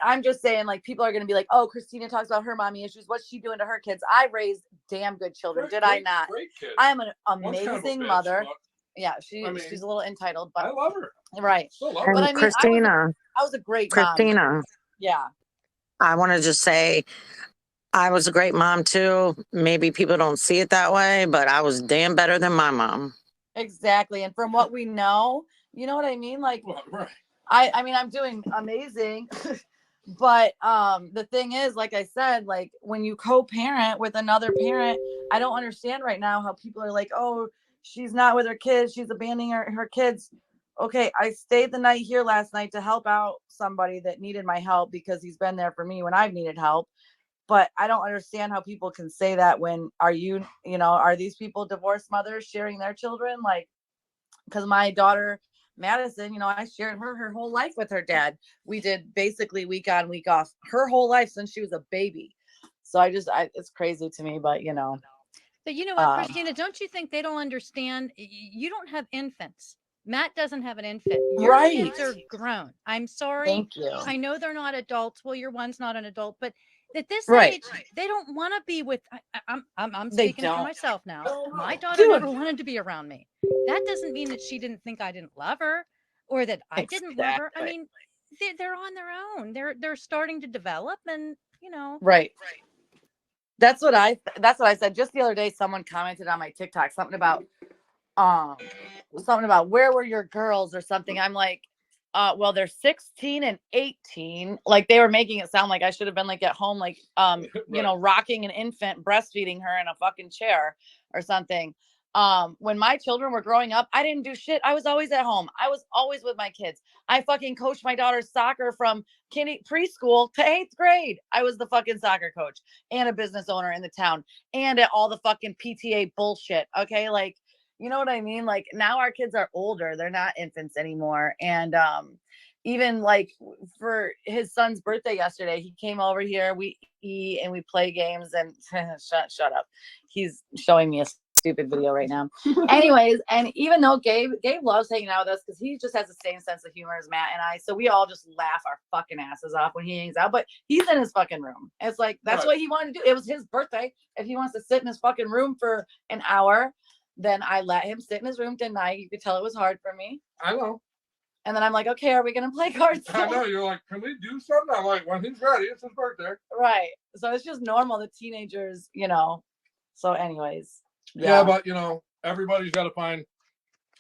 I'm just saying, like, people are going to be like, oh, Christina talks about her mommy issues. What's she doing to her kids? I raised damn good children. Did I not? Great kid. I am an One's kind of a amazing bitch, mother. but Yeah, I mean, she's a little entitled, but I love her. right. Still love And But her. I mean, Christina, I was a great mom. Christina, Yeah. I want to just say I was a great mom too. Maybe people don't see it that way, but I was damn better than my mom. Exactly. And from what we know, you know what I mean? Like, Right. I mean, I'm doing amazing. But the thing is, like I said, like when you co-parent with another parent, I don't understand right now how people are like, oh, she's not with her kids, she's abandoning her kids. Okay, I stayed the night here last night to help out somebody that needed my help because he's been there for me when I've needed help. But I don't understand how people can say that when are these people divorced mothers sharing their children? Like, because my daughter Madison, I shared her whole life with her dad. We did basically week on, week off, her whole life since she was a baby. So it's crazy to me, but But you know what, Christina, don't you think they don't understand? You don't have infants. Matt doesn't have an infant. Your kids are grown. I'm sorry. Thank you. I know they're not adults. Well, your one's not an adult, but at this Right. age, they don't want to be with. I'm They speaking for don't. myself now. My daughter Dude. never wanted to be around me. That doesn't mean that she didn't think I didn't love her, or that I didn't love her. I Exactly. mean, they're on their own. They're starting to develop, and Right. That's what I said. Just the other day, someone commented on my TikTok something about where were your girls or something. I'm like, well, they're 16 and 18. Like they were making it sound like I should have been like at home, like rocking an infant, breastfeeding her in a fucking chair or something. When my children were growing up, I didn't do shit. I was always at home. I was always with my kids. I fucking coached my daughter's soccer from preschool to 8th grade. I was the fucking soccer coach and a business owner in the town and at all the fucking PTA bullshit. Okay. Like, you know what I mean? Like now our kids are older. They're not infants anymore. And even like for his son's birthday yesterday, he came over here, we eat and we play games and shut up. He's showing me a stupid video right now. Anyways, and even though Gabe loves hanging out with us because he just has the same sense of humor as Matt and I, so we all just laugh our fucking asses off when he hangs out, but he's in his fucking room. It's like, that's what he wanted to do. It was his birthday. If he wants to sit in his fucking room for an hour, then I let him sit in his room tonight. You could tell it was hard for me. I know. And then I'm like, okay, are we going to play cards? I know. You're like, can we do something? I'm like, when he's ready, it's his birthday. Right. So it's just normal. The teenagers, So anyways. Yeah, but, everybody's got to find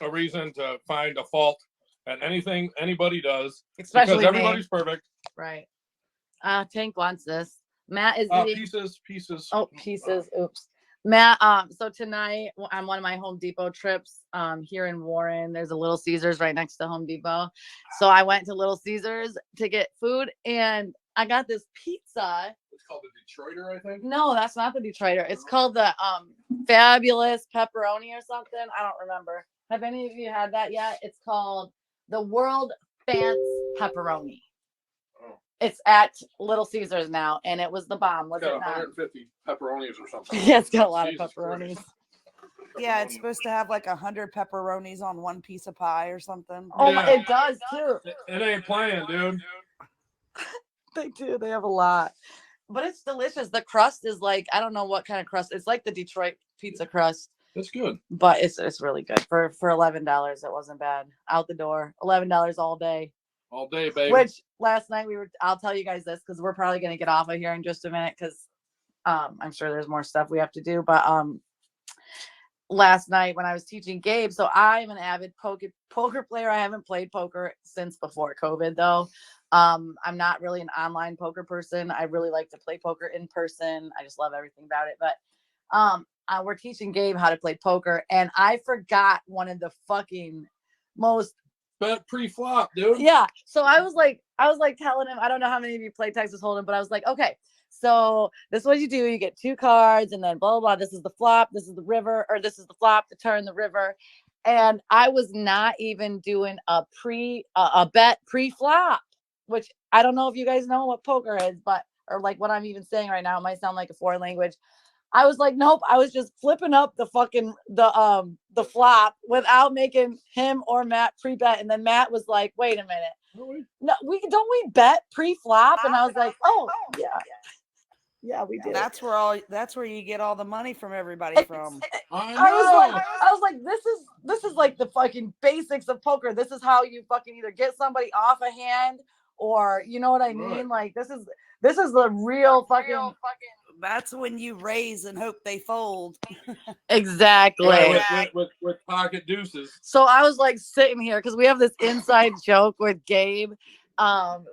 a reason to find a fault at anything anybody does. Especially because everybody's perfect. Right. Tank wants this. Matt is pieces. Oh, pieces. Oops. Matt, so tonight on one of my Home Depot trips, here in Warren, there's a Little Caesars right next to Home Depot. So I went to Little Caesars to get food and I got this pizza. It's called the Detroiter, I think. No, that's not the Detroiter. It's called the Fabulous Pepperoni or something. I don't remember. Have any of you had that yet? It's called the World Fancy Pepperoni. It's at Little Caesars now, and it was the bomb. Was it not? 150 pepperonis or something. Yeah, it's got a lot of pepperonis. Yeah, it's supposed to have like 100 pepperonis on one piece of pie or something. Oh, yeah. It does too. It ain't playing, dude. They do. They have a lot, but it's delicious. The crust is like, I don't know what kind of crust. It's like the Detroit pizza crust. It's good, but it's really good for $11. It wasn't bad. Out the door, $11 all day. All day, baby. Which last night I'll tell you guys this because we're probably going to get off of here in just a minute because I'm sure there's more stuff we have to do. But last night when I was teaching Gabe, so I'm an avid poker player. I haven't played poker since before COVID though. I'm not really an online poker person. I really like to play poker in person. I just love everything about it. But we're teaching Gabe how to play poker and I forgot one of the fucking most bet pre-flop, dude. Yeah. So I was like telling him, I don't know how many of you play Texas Hold'em, but I was like, okay, so this is what you do. You get 2 cards and then blah, blah, blah. This is the flop. This is the river, or this is the flop, the turn, the river. And I was not even doing a bet pre-flop, which I don't know if you guys know what poker is, or like what I'm even saying right now. It might sound like a foreign language. I was like, nope. I was just flipping up the fucking the flop without making him or Matt pre-bet. And then Matt was like, wait a minute. No, we bet pre-flop, and I was like, oh yeah. Yeah, we did. That's where you get all the money from everybody from. I was like, this is like the fucking basics of poker. This is how you fucking either get somebody off a hand, or you know what I mean? Like this is the real fucking. That's when you raise and hope they fold. Exactly. Right, with pocket deuces. So I was like sitting here because we have this inside joke with Gabe.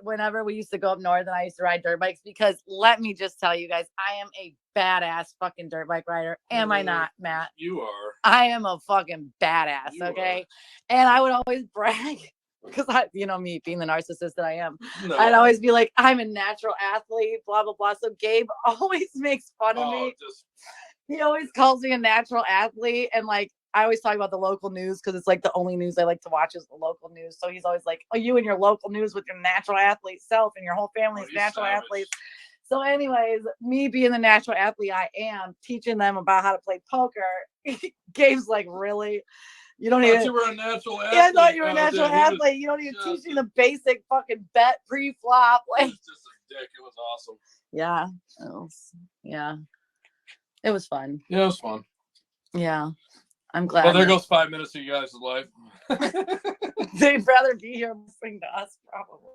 Whenever we used to go up north and I used to ride dirt bikes, because let me just tell you guys, I am a badass fucking dirt bike rider. Am I not, Matt? You are. I am a fucking badass. Okay. And I would always brag because me being the narcissist that I am, I'd always be like, I'm a natural athlete, blah, blah, blah. So Gabe always makes fun of me. He always calls me a natural athlete. And like, I always talk about the local news because it's like the only news I like to watch is the local news. So he's always like, oh, you and your local news with your natural athlete self and your whole family is natural athletes. So anyways, me being the natural athlete I am, teaching them about how to play poker. Gabe's like, really? You don't even. You were a natural athlete. Yeah, I thought you were a natural athlete. You don't even teach me the basic fucking bet pre-flop. Like, it was just a dick. It was awesome. Yeah. It was fun. Yeah, it was fun. Yeah. I'm glad. Well, there goes 5 minutes of you guys' life. They'd rather be here listening to us, probably.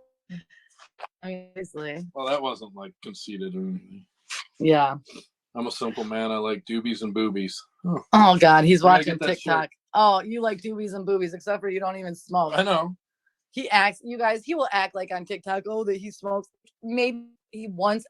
Obviously. Well, that wasn't like conceited or anything. Yeah. I'm a simple man. I like doobies and boobies. Oh God, he's watching TikTok. Oh, you like doobies and boobies, except for you don't even smoke. I know. He acts, you guys, he will act like on TikTok, oh, that he smokes. Maybe he once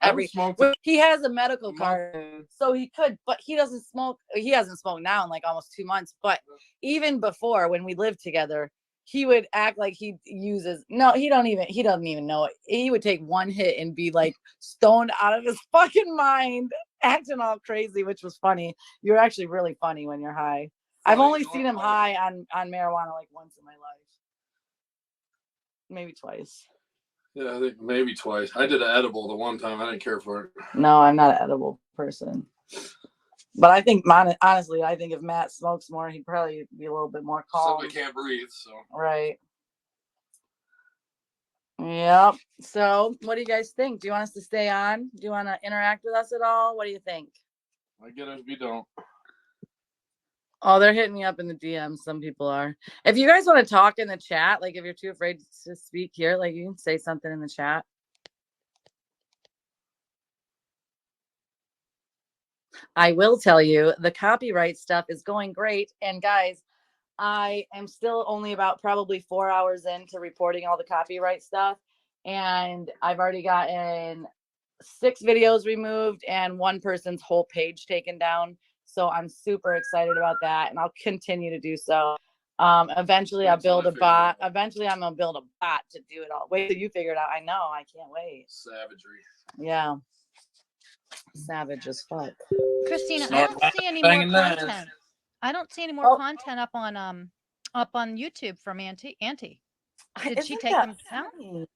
he has a medical card, so he could, but he doesn't smoke. He hasn't smoked now in like almost 2 months. But even before, when we lived together, he would act like he uses. No, he doesn't even know it. He would take one hit and be like stoned out of his fucking mind, acting all crazy, which was funny. You're actually really funny when you're high. I've only seen him high on marijuana like once in my life. Maybe twice. Yeah, I think maybe twice. I did an edible the one time. I didn't care for it. No, I'm not an edible person. But I think, honestly, if Matt smokes more, he'd probably be a little bit more calm. Somebody can't breathe, so. Right. Yep. So, what do you guys think? Do you want us to stay on? Do you want to interact with us at all? What do you think? I get it if you don't. Oh, they're hitting me up in the DMs. Some people are. If you guys want to talk in the chat, like if you're too afraid to speak here, like you can say something in the chat. I will tell you the copyright stuff is going great. And guys, I am still only about probably 4 hours into reporting all the copyright stuff. And I've already gotten 6 videos removed and one person's whole page taken down. So I'm super excited about that, and I'll continue to do so. Eventually I'll build a bot. Eventually I'm gonna build a bot to do it all. Wait till you figure it out. I know. I can't wait. Savagery. Yeah. Savage as fuck. Christina, I don't see any more content. I don't see any more content up on YouTube from Auntie. Did she take them down?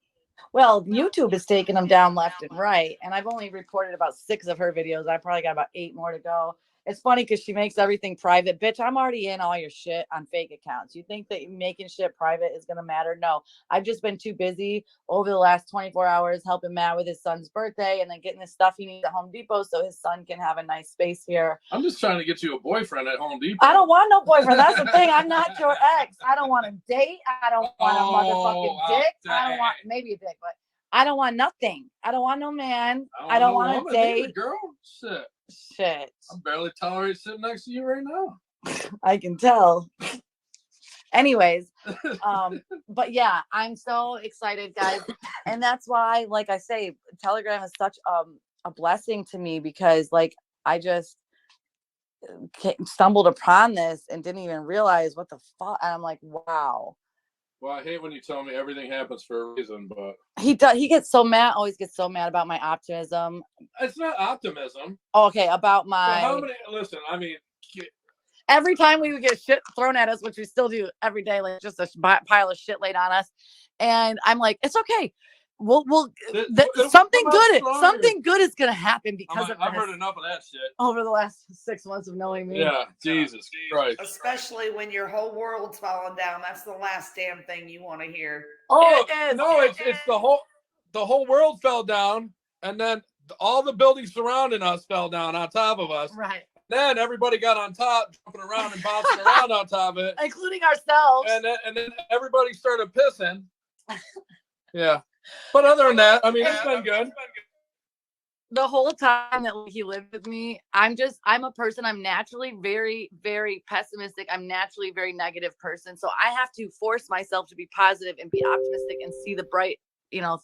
Well, YouTube is taking them down left and right, and I've only reported about 6 of her videos. I probably got about 8 more to go. It's funny because she makes everything private. Bitch, I'm already in all your shit on fake accounts. You think that making shit private is going to matter? No. I've just been too busy over the last 24 hours helping Matt with his son's birthday and then getting his stuff he needs at Home Depot so his son can have a nice space here. I'm just trying to get you a boyfriend at Home Depot. I don't want no boyfriend. That's the thing. I'm not your ex. I don't want a date. I don't want a motherfucking dick. I don't want maybe a dick, but I don't want nothing. I don't want no man. I don't want a date. Either, girl. Shit. I barely tolerate sitting next to you right now. I can tell. Anyways, but yeah, I'm so excited, guys. And that's why, like I say, Telegram is such a blessing to me because like I just stumbled upon this and didn't even realize what the fuck. And I'm like, wow. Well, I hate when you tell me everything happens for a reason, but he gets so mad. Always gets so mad about my optimism. It's not optimism. Okay, about my. Listen, I mean, every time we would get shit thrown at us, which we still do every day, like just a pile of shit laid on us, and I'm like, it's okay. something good is gonna happen because of I've this heard enough of that shit. over the last 6 months of knowing me. Yeah, Jesus Christ. Especially when your whole world's falling down. That's the last damn thing you want to hear. Oh no, it's the whole world fell down, and then all the buildings surrounding us fell down on top of us. Right. Then everybody got on top, jumping around and bouncing around on top of it, including ourselves. and then everybody started pissing. Yeah, but other than that, I mean, it's been good. The whole time that he lived with me, I'm a person, I'm naturally very, very pessimistic. I'm naturally a very negative person. So I have to force myself to be positive and be optimistic and see the bright,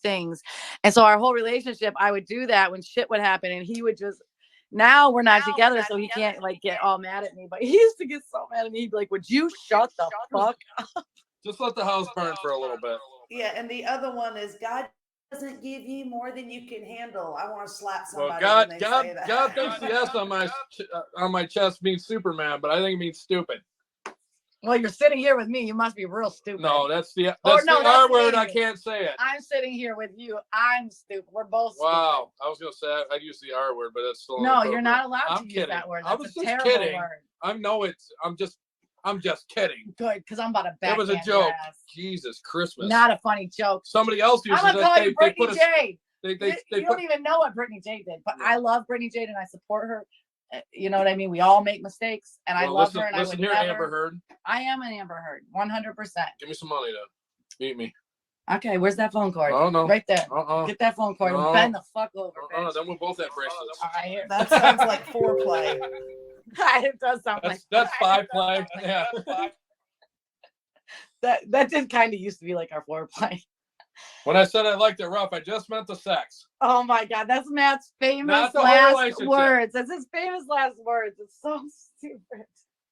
things. And so our whole relationship, I would do that when shit would happen, and he would just, now we're not together, so he can't get all mad at me, but he used to get so mad at me. He'd be like, would you shut the fuck up? Just let the house burn for a little bit. Yeah, and the other one is God doesn't give you more than you can handle. I want to slap somebody. Well, when they say that. God thinks the S on my chest means Superman, but I think it means stupid. Well, you're sitting here with me. You must be real stupid. No, that's the R word. I can't say it. I'm sitting here with you. I'm stupid. We're both stupid. Wow. I was going to say I'd use the R word, but that's still no. You're not allowed to use that word. That's a terrible word. I'm just kidding. Good, because I'm about to back. It was a joke. Jesus Christmas. Not a funny joke. Somebody else uses it. I'm gonna call you Brittany J. They don't even know what Brittany J did, but I love Brittany J and I support her. You know what I mean? We all make mistakes, and I love her. And listen here, Amber Heard. I am an Amber Heard, 100%. Give me some money to beat me. Okay, where's that phone cord? Oh no, right there. Get that phone cord and bend the fuck over. Then we'll both have bracelets. That sounds like foreplay. It does sound that's five play. Yeah. That did kind of used to be like our foreplay. When I said I liked it rough, I just meant the sex. Oh my God, that's Matt's famous last words. That's his famous last words. It's so stupid.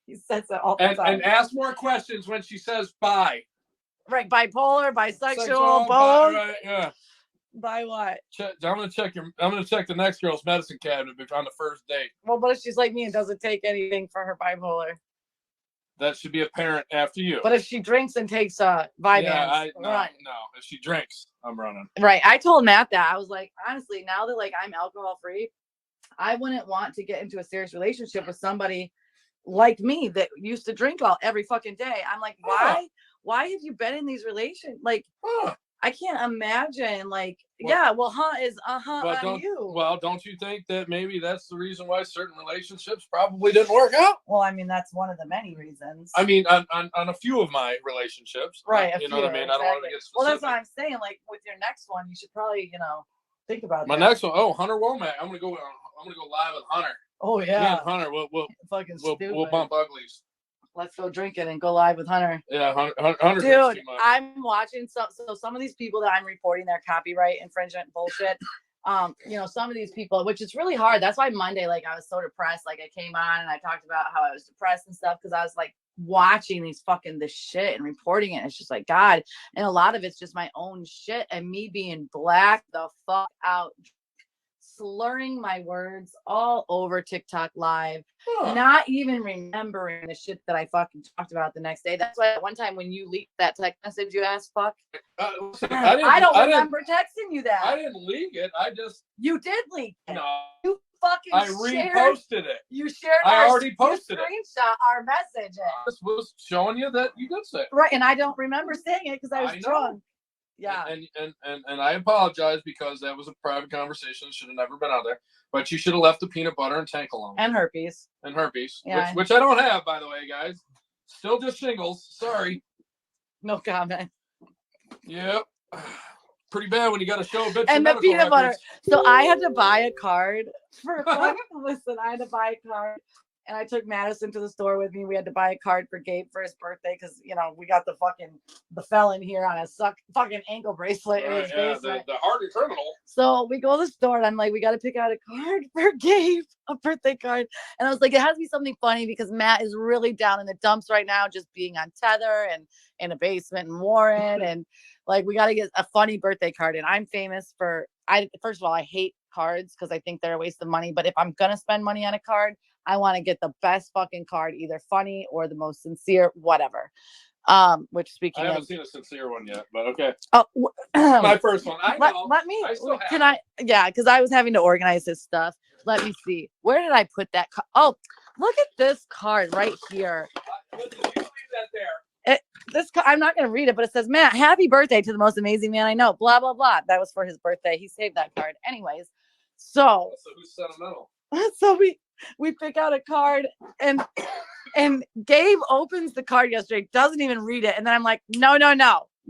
He says it all the time. And ask more questions when she says bi. Right, bipolar, bisexual, both. Right, yeah. By what? I'm gonna check the next girl's medicine cabinet on the first date. Well, what if she's like me and doesn't take anything for her bipolar? That should be apparent after you. But if she drinks and takes Vyvanse, no. If she drinks, I'm running. Right. I told Matt that. I was like, honestly, now that I'm alcohol free, I wouldn't want to get into a serious relationship with somebody like me that used to drink every fucking day. I'm like, why? Why have you been in these relations? Like, I can't imagine. Like, is on you. Well, don't you think that maybe that's the reason why certain relationships probably didn't work out? Well, I mean, that's one of the many reasons. I mean, on a few of my relationships, right? You know what I mean? Exactly. I don't want to get specific. Well, that's what I'm saying. Like with your next one, you should probably, think about my next one. Oh, Hunter Womack. I'm gonna go live with Hunter. Oh yeah, Hunter. We'll bump uglies. Let's go drinking and go live with Hunter. Yeah, Hunter. Dude, I'm watching some of these people that I'm reporting their copyright infringement bullshit. Some of these people, which is really hard. That's why Monday, I was so depressed. I came on and I talked about how I was depressed and stuff because I was watching this shit and reporting it. It's just God. And a lot of it's just my own shit and me being blacked the fuck out, slurring my words all over TikTok live, not even remembering the shit that I fucking talked about the next day. That's why one time when you leaked that text message, you asked fuck. I don't remember texting you that. I didn't leak it. You did leak it. No. You fucking I reposted it. You shared I already posted it. Screenshot our message. I was showing you that you did say it. Right, and I don't remember saying it because I was drunk. Yeah. And I apologize because that was a private conversation. Should have never been out there. But you should have left the peanut butter and tank alone. And herpes. Yeah. Which I don't have, by the way, guys. Still just shingles. Sorry. No comment. Yep. Pretty bad when you got to show a bitch. And the peanut butter. So I had to buy a card for listen, I had to buy a card. And I took Madison to the store with me. We had to buy a card for Gabe for his birthday because we got the felon here on a fucking ankle bracelet in his basement. The hardened criminal. So we go to the store and I'm like, we got to pick out a card for Gabe, a birthday card. And I was like, it has to be something funny because Matt is really down in the dumps right now, just being on Tether and in a basement in Warren, and we got to get a funny birthday card. And I'm famous for first of all, I hate cards because I think they're a waste of money. But if I'm gonna spend money on a card, I want to get the best fucking card, either funny or the most sincere, whatever. Which speaking I haven't of, seen a sincere one yet, but okay. Oh, My first one. I know. let me. I still Can have I? Yeah, because I was having to organize his stuff. Let me see. Where did I put that? Oh, look at this card right here. Listen, you leave that there. I'm not going to read it, but it says, Matt, happy birthday to the most amazing man I know. Blah, blah, blah. That was for his birthday. He saved that card. Anyways, so who's sentimental? So we pick out a card and Gabe opens the card yesterday, doesn't even read it. And then I'm like, no,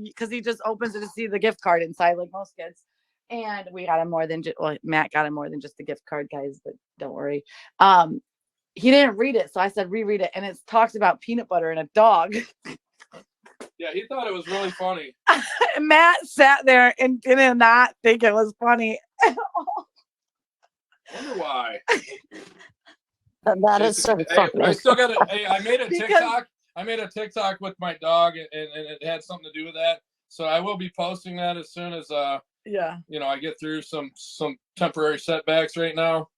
because he just opens it to see the gift card inside, like most kids. And we got him more than Matt got him more than just the gift card, guys, but don't worry. He didn't read it. So I said, reread it. And it talks about peanut butter and a dog. Yeah, he thought it was really funny. Matt sat there and did not think it was funny at all. Wonder why. That is so funny. I still got it. Hey, I made a TikTok. I made a TikTok with my dog, and it had something to do with that. So I will be posting that as soon as I get through some temporary setbacks right now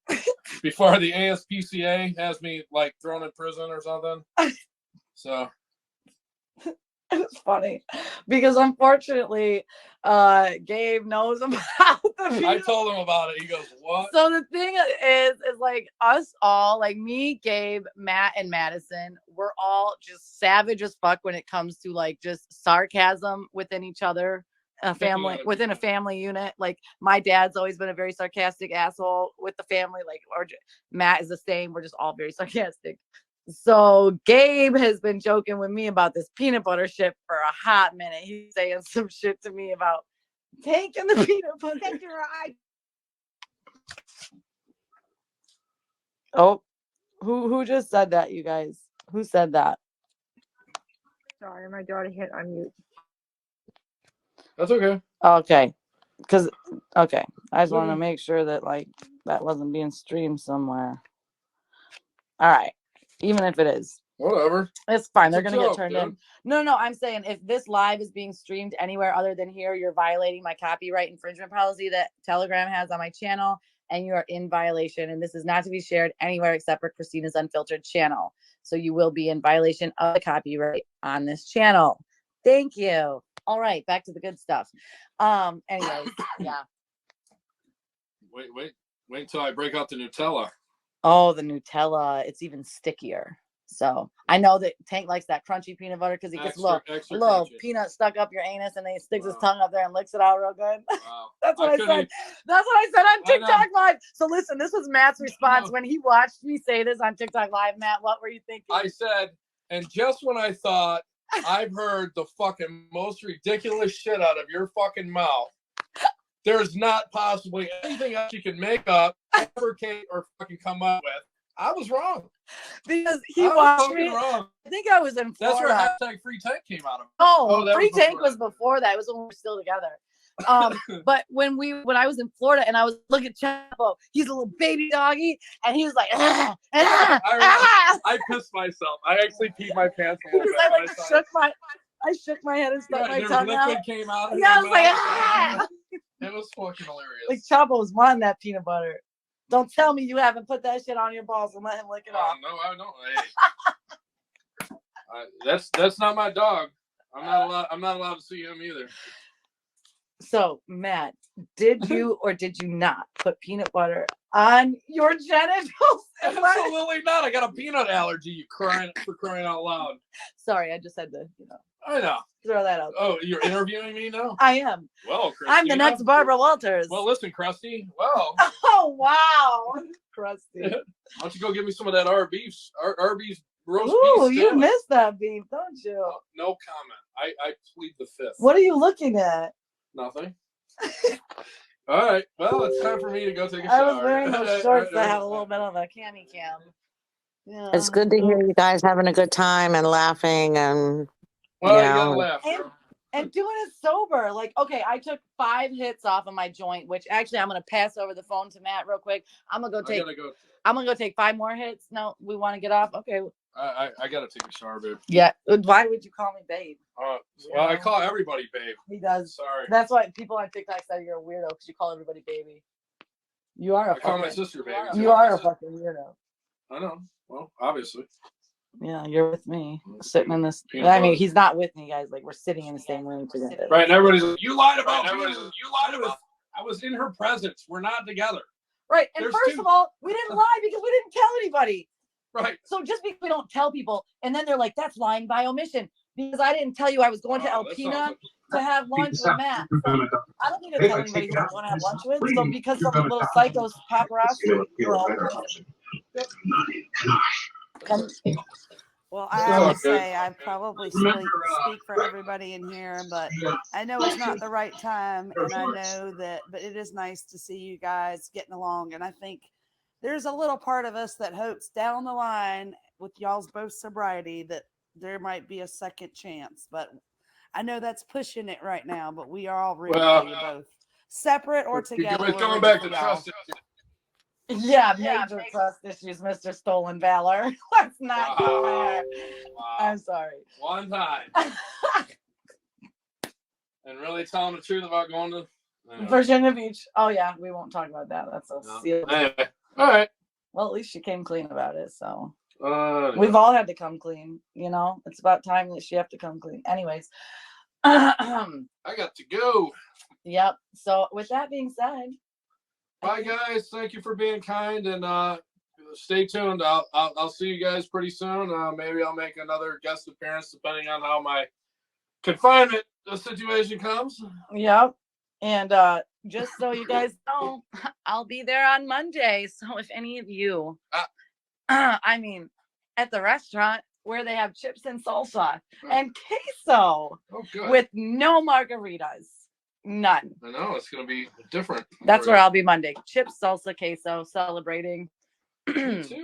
before the ASPCA has me like thrown in prison or something. So it's funny because unfortunately Gabe knows about the I told him about it. He goes, what? So the thing is like us all, like me, Gabe, Matt, and Madison, we're all just savage as fuck when it comes to like just sarcasm within each other. Within a family unit. Like my dad's always been a very sarcastic asshole with the family, like, or Matt is the same. We're just all very sarcastic. So Gabe has been joking with me about this peanut butter shit for a hot minute. He's saying some shit to me about taking the peanut butter. Oh, who just said that, you guys? Who said that? Sorry, my daughter hit unmute. That's okay. Okay. I just want to make sure that like that wasn't being streamed somewhere. All right. Even if it is. Whatever. It's fine. They're going to get turned in. No, I'm saying if this live is being streamed anywhere other than here, you're violating my copyright infringement policy that Telegram has on my channel, and you are in violation. And this is not to be shared anywhere except for Christina's Unfiltered channel. So you will be in violation of the copyright on this channel. Thank you. All right, back to the good stuff. Anyways, yeah. Wait until I break out the Nutella. Oh, the Nutella. It's even stickier. So I know that Tank likes that crunchy peanut butter because he gets a little peanut stuck up your anus and then he sticks his tongue up there and licks it out real good. Wow. That's what I said. That's what I said on TikTok Live. So listen, this was Matt's response when he watched me say this on TikTok Live. Matt, what were you thinking? I said, and just when I thought I've heard the fucking most ridiculous shit out of your fucking mouth, there's not possibly anything else you can make up, fabricate, or fucking come up with. I was wrong. Because he watched me. Wrong. I think I was in Florida. That's where #Free Tank came out of. No, Free Tank was before that. It was when we were still together. But when I was in Florida and I was looking at Chapo, he's a little baby doggy, and he was like, I pissed myself. I actually peed my pants a little bit. I shook my head and stuck my there's tongue liquid out. Came out. Yeah, I was like, It was fucking hilarious. Like Chapo's wanting that peanut butter. Don't tell me you haven't put that shit on your balls and let him lick it off. No, I don't. Hey. That's not my dog. I'm not allowed to see him either. So, Matt, did you or did you not put peanut butter on your genitals? Absolutely not. I got a peanut allergy. You crying out loud. Sorry, I just had to, I know. Throw that out. Oh, you're interviewing me now? I am. Well, Christina, I'm the next Barbara Walters. Well, listen, Krusty. Well. Oh, wow. Krusty. Why don't you go give me some of that Arby's roast beef? Ooh, you missed that beef, don't you? No comment. I plead the fifth. What are you looking at? Nothing. All right. Well, it's time for me to go take a shower. I was wearing those shorts that have a little bit of a cami cam. Yeah. It's good to hear you guys having a good time and laughing and you gotta laugh. And doing it sober. Like, okay, I took 5 hits off of my joint, which actually I'm gonna pass over the phone to Matt real quick. I'm gonna go take 5 more hits. No, we want to get off. Okay. I gotta take a shower, babe. Yeah. Why would you call me babe? Well, I call everybody babe. He does. Sorry. That's why people on TikTok said you're a weirdo because you call everybody baby. You are a I call my sister baby. You are a fucking weirdo. I know. Well, obviously. Yeah, you're with me, sitting in this. I mean, he's not with me, guys. Like, we're sitting in the same room together. Right, and everybody's like, you lied about me. You lied about. I was in her presence. We're not together. Right, and first of all, we didn't lie because we didn't tell anybody. Right. So just because we don't tell people, and then they're like, that's lying by omission. Because I didn't tell you I was going to Alpena to have lunch with Matt. So I don't need to tell anybody who I want to have lunch with. So because some little psychos paparazzi girl. Well, I have to say, I probably speak for everybody in here, but I know it's not the right time, and I know that, but it is nice to see you guys getting along, and I think there's a little part of us that hopes down the line with y'all's both sobriety that there might be a second chance, but I know that's pushing it right now, but we are all rooting for you both, separate or together. We're going back to trust. Yeah, major trust issues, Mr. Stolen Valor. Let's not go there. Wow. I'm sorry. One time. And really telling the truth about going to Virginia Beach. Oh yeah, we won't talk about that. That's a seal. Anyway. All right. Well, at least she came clean about it. So we've all had to come clean. You know, it's about time that she have to come clean. Anyways, I got to go. Yep. So with that being said. Bye guys, thank you for being kind, and stay tuned. I'll see you guys pretty soon. Maybe I'll make another guest appearance depending on how my confinement situation comes. Yep. And just so you guys know, I'll be there on Monday. So if any of you, I mean, at the restaurant where they have chips and salsa and queso with no margaritas. None. I know it's gonna be different. That's where I'll be Monday. Chips, salsa, queso, celebrating. Me too.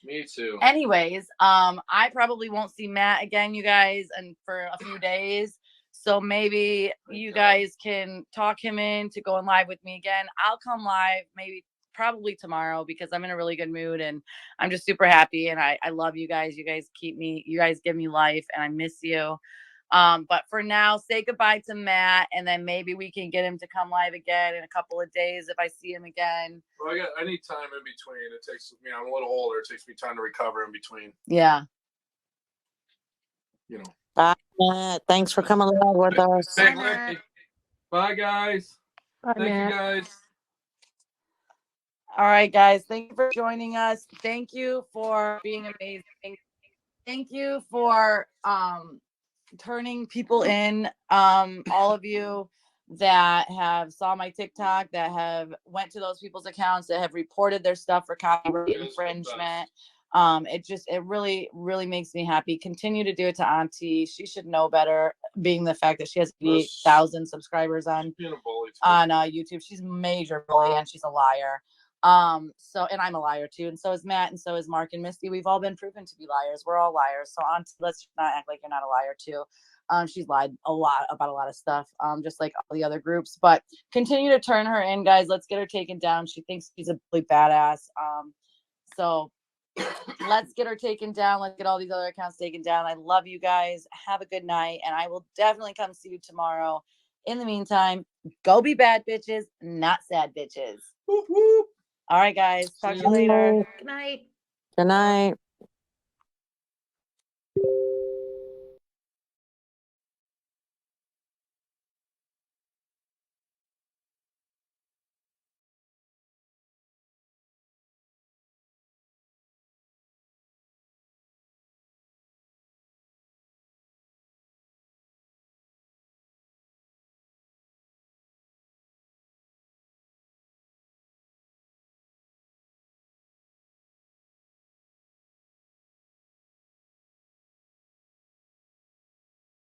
Me too. Anyways, I probably won't see Matt again, you guys, and for a few days. So maybe you guys can talk him in to going live with me again. I'll come live probably tomorrow because I'm in a really good mood and I'm just super happy and I love you guys. You guys give me life and I miss you. But for now, say goodbye to Matt, and then maybe we can get him to come live again in a couple of days if I see him again. Well, I need time in between. It takes me. I'm a little older. It takes me time to recover in between. Yeah. You know. Bye, Matt. Thanks for coming along with us. Bye, guys. Bye, Thank Matt. you, guys. All right, guys. Thank you for joining us. Thank you for being amazing. Thank you for turning people in, all of you that have saw my TikTok, that have went to those people's accounts, that have reported their stuff for copyright infringement. It really, really makes me happy. Continue to do it to Auntie. She should know better, being the fact that she has 8,000 subscribers on YouTube. She's a major bully and she's a liar. And I'm a liar too, and so is Matt, and so is Mark and Misty. We've all been proven to be liars. We're all liars. So let's not act like you're not a liar too. She's lied a lot about a lot of stuff, just like all the other groups. But continue to turn her in, guys. Let's get her taken down. She thinks she's a really badass. So let's get her taken down. Let's get all these other accounts taken down. I love you guys. Have a good night, and I will definitely come see you tomorrow. In the meantime, go be bad bitches, not sad bitches. Whoop, whoop. All right, guys. Talk to you later. Good night. Good night.